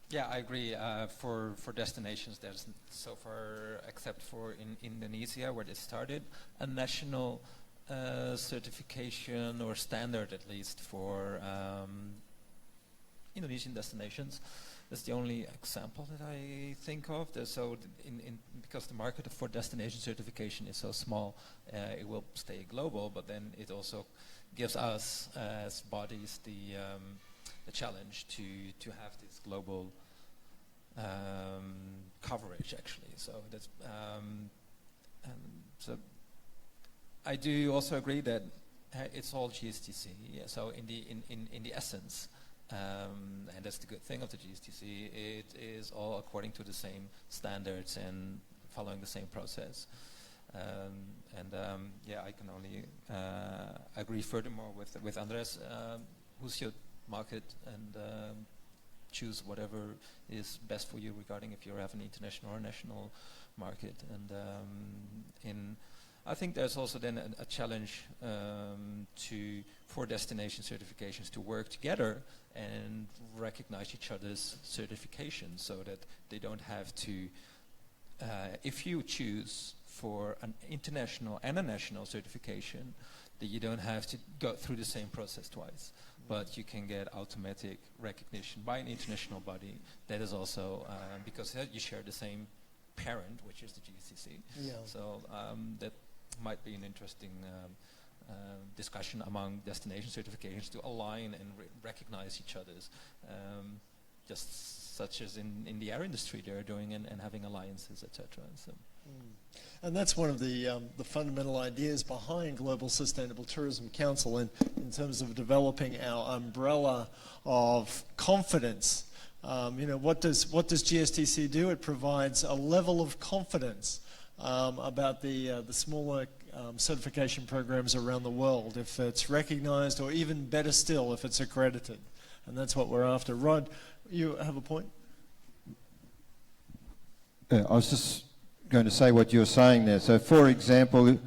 Yeah, I agree. For destinations, there's so far, except for in Indonesia, where they started, a national certification or standard, at least, for Indonesian destinations. That's the only example that I think of. So, because the market for destination certification is so small, it will stay global. But then it also gives us, as bodies, the challenge to have this global coverage, actually. So that's so I do also agree that it's all GSTC. Yeah, so in the essence, and that's the good thing of the GSTC, it is all according to the same standards and following the same process. Yeah, I can only agree furthermore with Andrés. Who's your market, and choose whatever is best for you regarding if you have an international or national market. And I think there's also then a challenge for destination certifications to work together and recognize each other's certifications, so that they don't have to, if you choose for an international and a national certification, that you don't have to go through the same process twice, but you can get automatic recognition by an international body. That is also because you share the same parent, which is the GSTC. Yeah. So that might be an interesting discussion among destination certifications to align and recognize each other's, just such as in the air industry they're doing and having alliances, etc. So. And that's one of the fundamental ideas behind Global Sustainable Tourism Council in terms of developing our umbrella of confidence. What does GSTC do? It provides a level of confidence about the smaller certification programs around the world, if it's recognized, or even better still, if it's accredited. And that's what we're after. Rod, you have a point? I was just going to say what you're saying there. So, for example,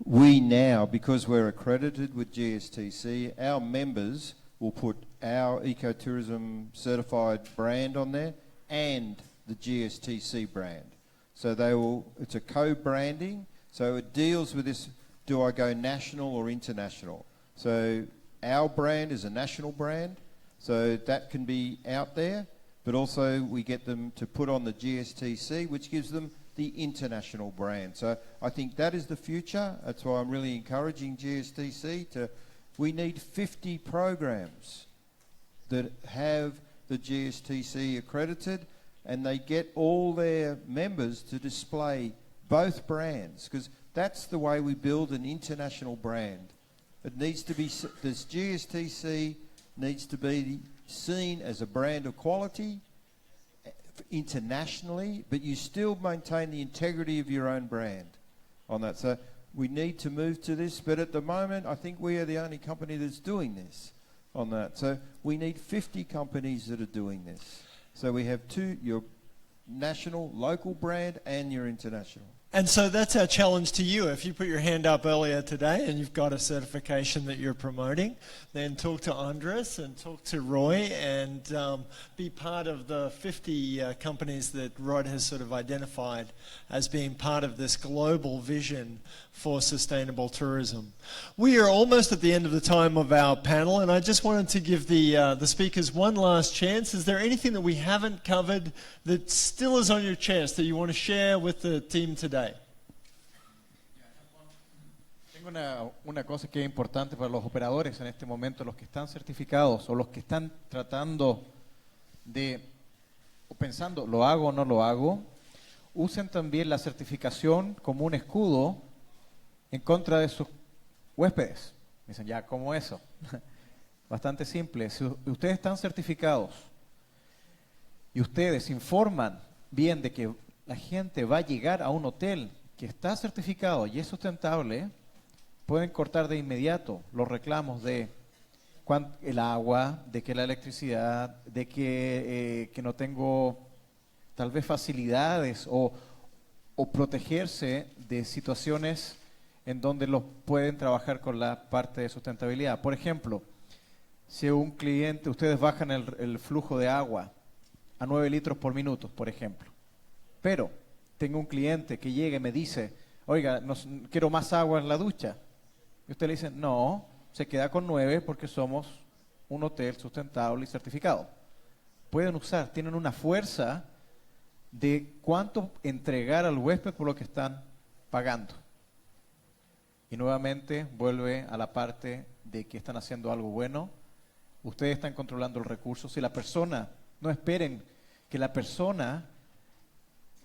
we now, because we're accredited with GSTC, our members will put our ecotourism certified brand on there and the GSTC brand. So it's a co-branding, so it deals with this, do I go national or international? So our brand is a national brand, so that can be out there, but also we get them to put on the GSTC, which gives them the international brand. So I think that is the future. That's why I'm really encouraging GSTC to, we need 50 programs that have the GSTC accredited, and they get all their members to display both brands, because that's the way we build an international brand. It needs to be, this GSTC needs to be seen as a brand of quality internationally, but you still maintain the integrity of your own brand on that. So we need to move to this, but at the moment I think we are the only company that's doing this on that. So we need 50 companies that are doing this. So we have your national, local brand and your international. And so that's our challenge to you. If you put your hand up earlier today and you've got a certification that you're promoting, then talk to Andrés and talk to Roy and be part of the 50 companies that Rod has sort of identified as being part of this global vision for sustainable tourism. We are almost at the end of the time of our panel, and I just wanted to give the speakers one last chance. Is there anything that we haven't covered that still is on your chest that you want to share with the team today? Tengo una cosa que es importante para los operadores en este momento, los que están certificados o los que están tratando de, o pensando, ¿lo hago o no lo hago? Usen también la certificación como un escudo en contra de sus huéspedes. Dicen, ya, ¿cómo eso? Bastante simple. Si ustedes están certificados y ustedes informan bien de que la gente va a llegar a un hotel que está certificado y es sustentable, pueden cortar de inmediato los reclamos de el agua, de que la electricidad, de que no tengo tal vez facilidades o protegerse de situaciones en donde los pueden trabajar con la parte de sustentabilidad. Por ejemplo, si un cliente, ustedes bajan el flujo de agua a 9 litros por minuto, por ejemplo, pero tengo un cliente que llega y me dice, oiga, quiero más agua en la ducha. Y usted le dice, no, se queda con 9 porque somos un hotel sustentable y certificado. Pueden usar, tienen una fuerza de cuánto entregar al huésped por lo que están pagando. Y nuevamente vuelve a la parte de que están haciendo algo bueno. Ustedes están controlando el recurso. Si la persona, no esperen que la persona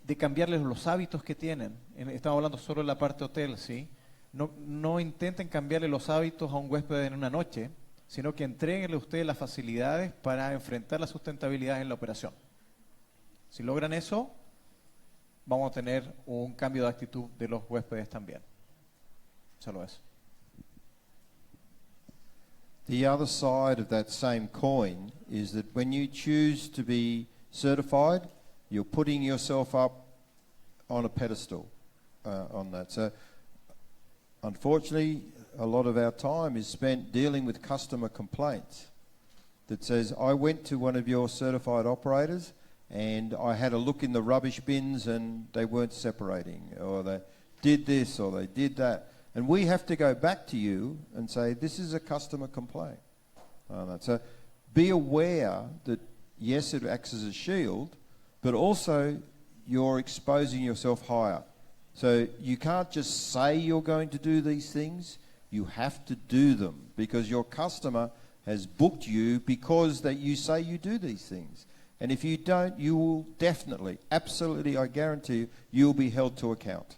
de cambiarles los hábitos que tienen. Estamos hablando solo de la parte hotel, ¿sí? No intenten cambiarle los hábitos a un huésped en una noche, sino que entréguenle a ustedes las facilidades para enfrentar la sustentabilidad en la operación. Si logran eso, vamos a tener un cambio de actitud de los huéspedes también. Solo eso. The other side of that same coin is that when you choose to be certified, you're putting yourself up on a pedestal on that. So, unfortunately, a lot of our time is spent dealing with customer complaints that says, I went to one of your certified operators and I had a look in the rubbish bins and they weren't separating, or they did this or they did that. And we have to go back to you and say, this is a customer complaint. So be aware that, yes, it acts as a shield, but also you're exposing yourself higher. So you can't just say you're going to do these things, you have to do them, because your customer has booked you because that you say you do these things. And if you don't, you will definitely, absolutely, I guarantee you, you'll be held to account.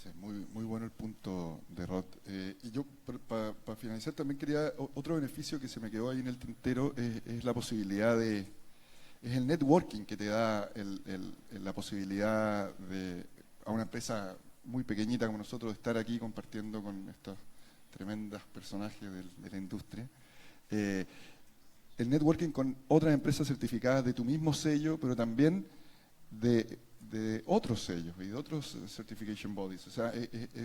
Sí, muy bueno el punto de Rod. Y yo, para finalizar, también quería, otro beneficio que se me quedó ahí en el tintero es la posibilidad es el networking que te da la posibilidad a una empresa muy pequeñita como nosotros de estar aquí compartiendo con estos tremendos personajes de la industria. El networking con otras empresas certificadas de tu mismo sello, pero también de otros sellos y de otros certification bodies. O sea,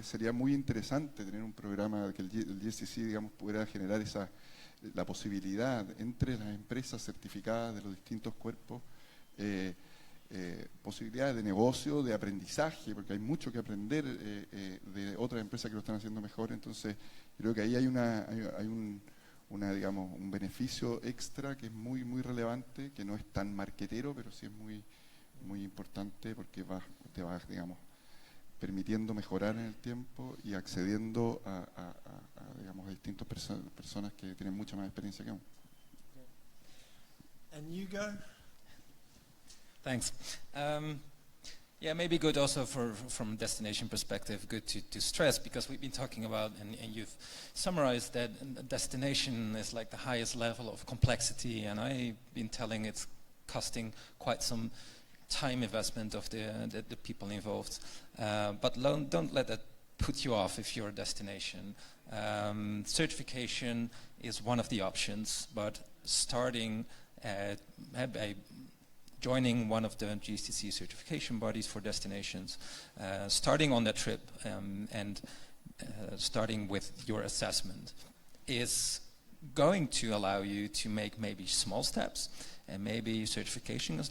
sería muy interesante tener un programa que el GSTC, digamos, pudiera generar la posibilidad entre las empresas certificadas de los distintos cuerpos, posibilidades de negocio, de aprendizaje, porque hay mucho que aprender de otras empresas que lo están haciendo mejor. Entonces, creo que ahí hay digamos, un beneficio extra que es muy, muy relevante, que no es tan marquetero, pero sí es muy, muy importante, porque te vas, digamos, permitiendo mejorar en el tiempo y accediendo a digamos, a distintas personas que tienen mucha más experiencia que uno. And Hugo? Thanks. Yeah, maybe good also from a destination perspective, good to stress, because we've been talking about, and you've summarized that destination is like the highest level of complexity, and I've been telling it's costing quite some time investment of the people involved. But don't let that put you off if you're a destination. Certification is one of the options, but starting by joining one of the GSTC certification bodies for destinations, starting on that trip and starting with your assessment is going to allow you to make maybe small steps, and maybe certification is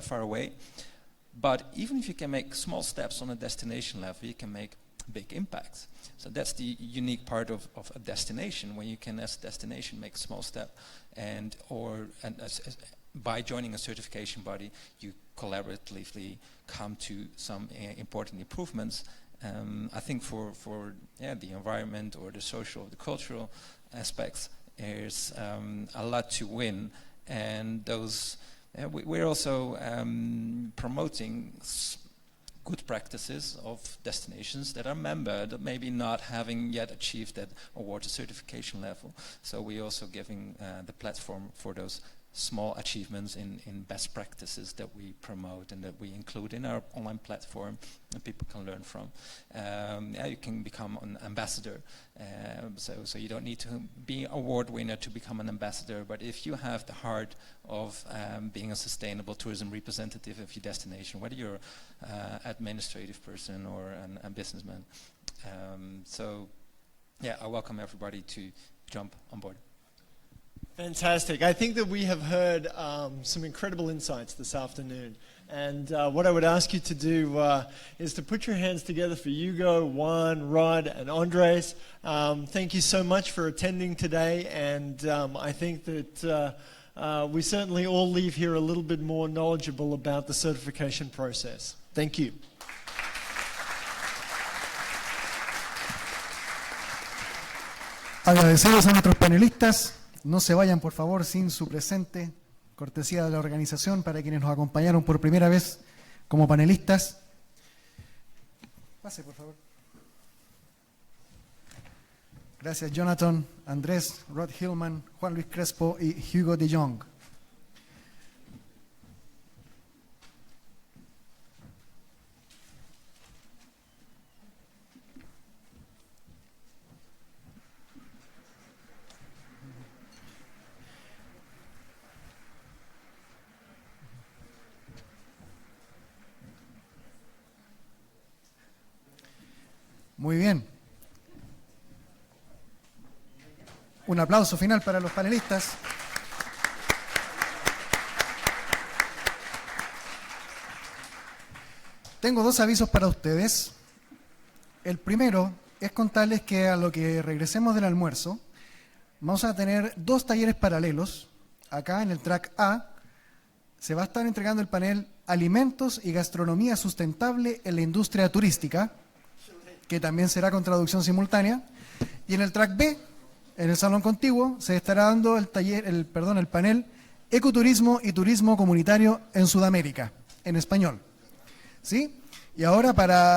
far away. But even if you can make small steps on a destination level, you can make big impacts. So that's the unique part of a destination, when you can, as a destination, make a small step, and by joining a certification body, you collaboratively come to some important improvements. I think for the environment or the social, the cultural aspects, there's a lot to win, and those we're also promoting good practices of destinations that are member, that maybe not having yet achieved that award certification level. So we're also giving the platform for those small achievements in best practices that we promote and that we include in our online platform and people can learn from. You can become an ambassador. So you don't need to be award winner to become an ambassador, but if you have the heart of being a sustainable tourism representative of your destination, whether you're an administrative person or a businessman. I welcome everybody to jump on board. Fantastic. I think that we have heard some incredible insights this afternoon. And what I would ask you to do is to put your hands together for Hugo, Juan, Rod, and Andrés. Thank you so much for attending today. And I think that we certainly all leave here a little bit more knowledgeable about the certification process. Thank you. Agradecidos a nuestros panelistas. No se vayan, por favor, sin su presente, cortesía de la organización para quienes nos acompañaron por primera vez como panelistas. Pase, por favor. Gracias, Jonathon, Andrés, Rod Hillman, Juan Luis Crespo y Hugo de Jong. Muy bien. Un aplauso final para los panelistas. Tengo dos avisos para ustedes. El primero es contarles que a lo que regresemos del almuerzo, vamos a tener dos talleres paralelos. Acá en el track A se va a estar entregando el panel Alimentos y Gastronomía Sustentable en la Industria Turística, que también será con traducción simultánea. Y en el track B, en el salón contiguo, se estará dando el panel Ecoturismo y Turismo Comunitario en Sudamérica, en español. ¿Sí? Y ahora para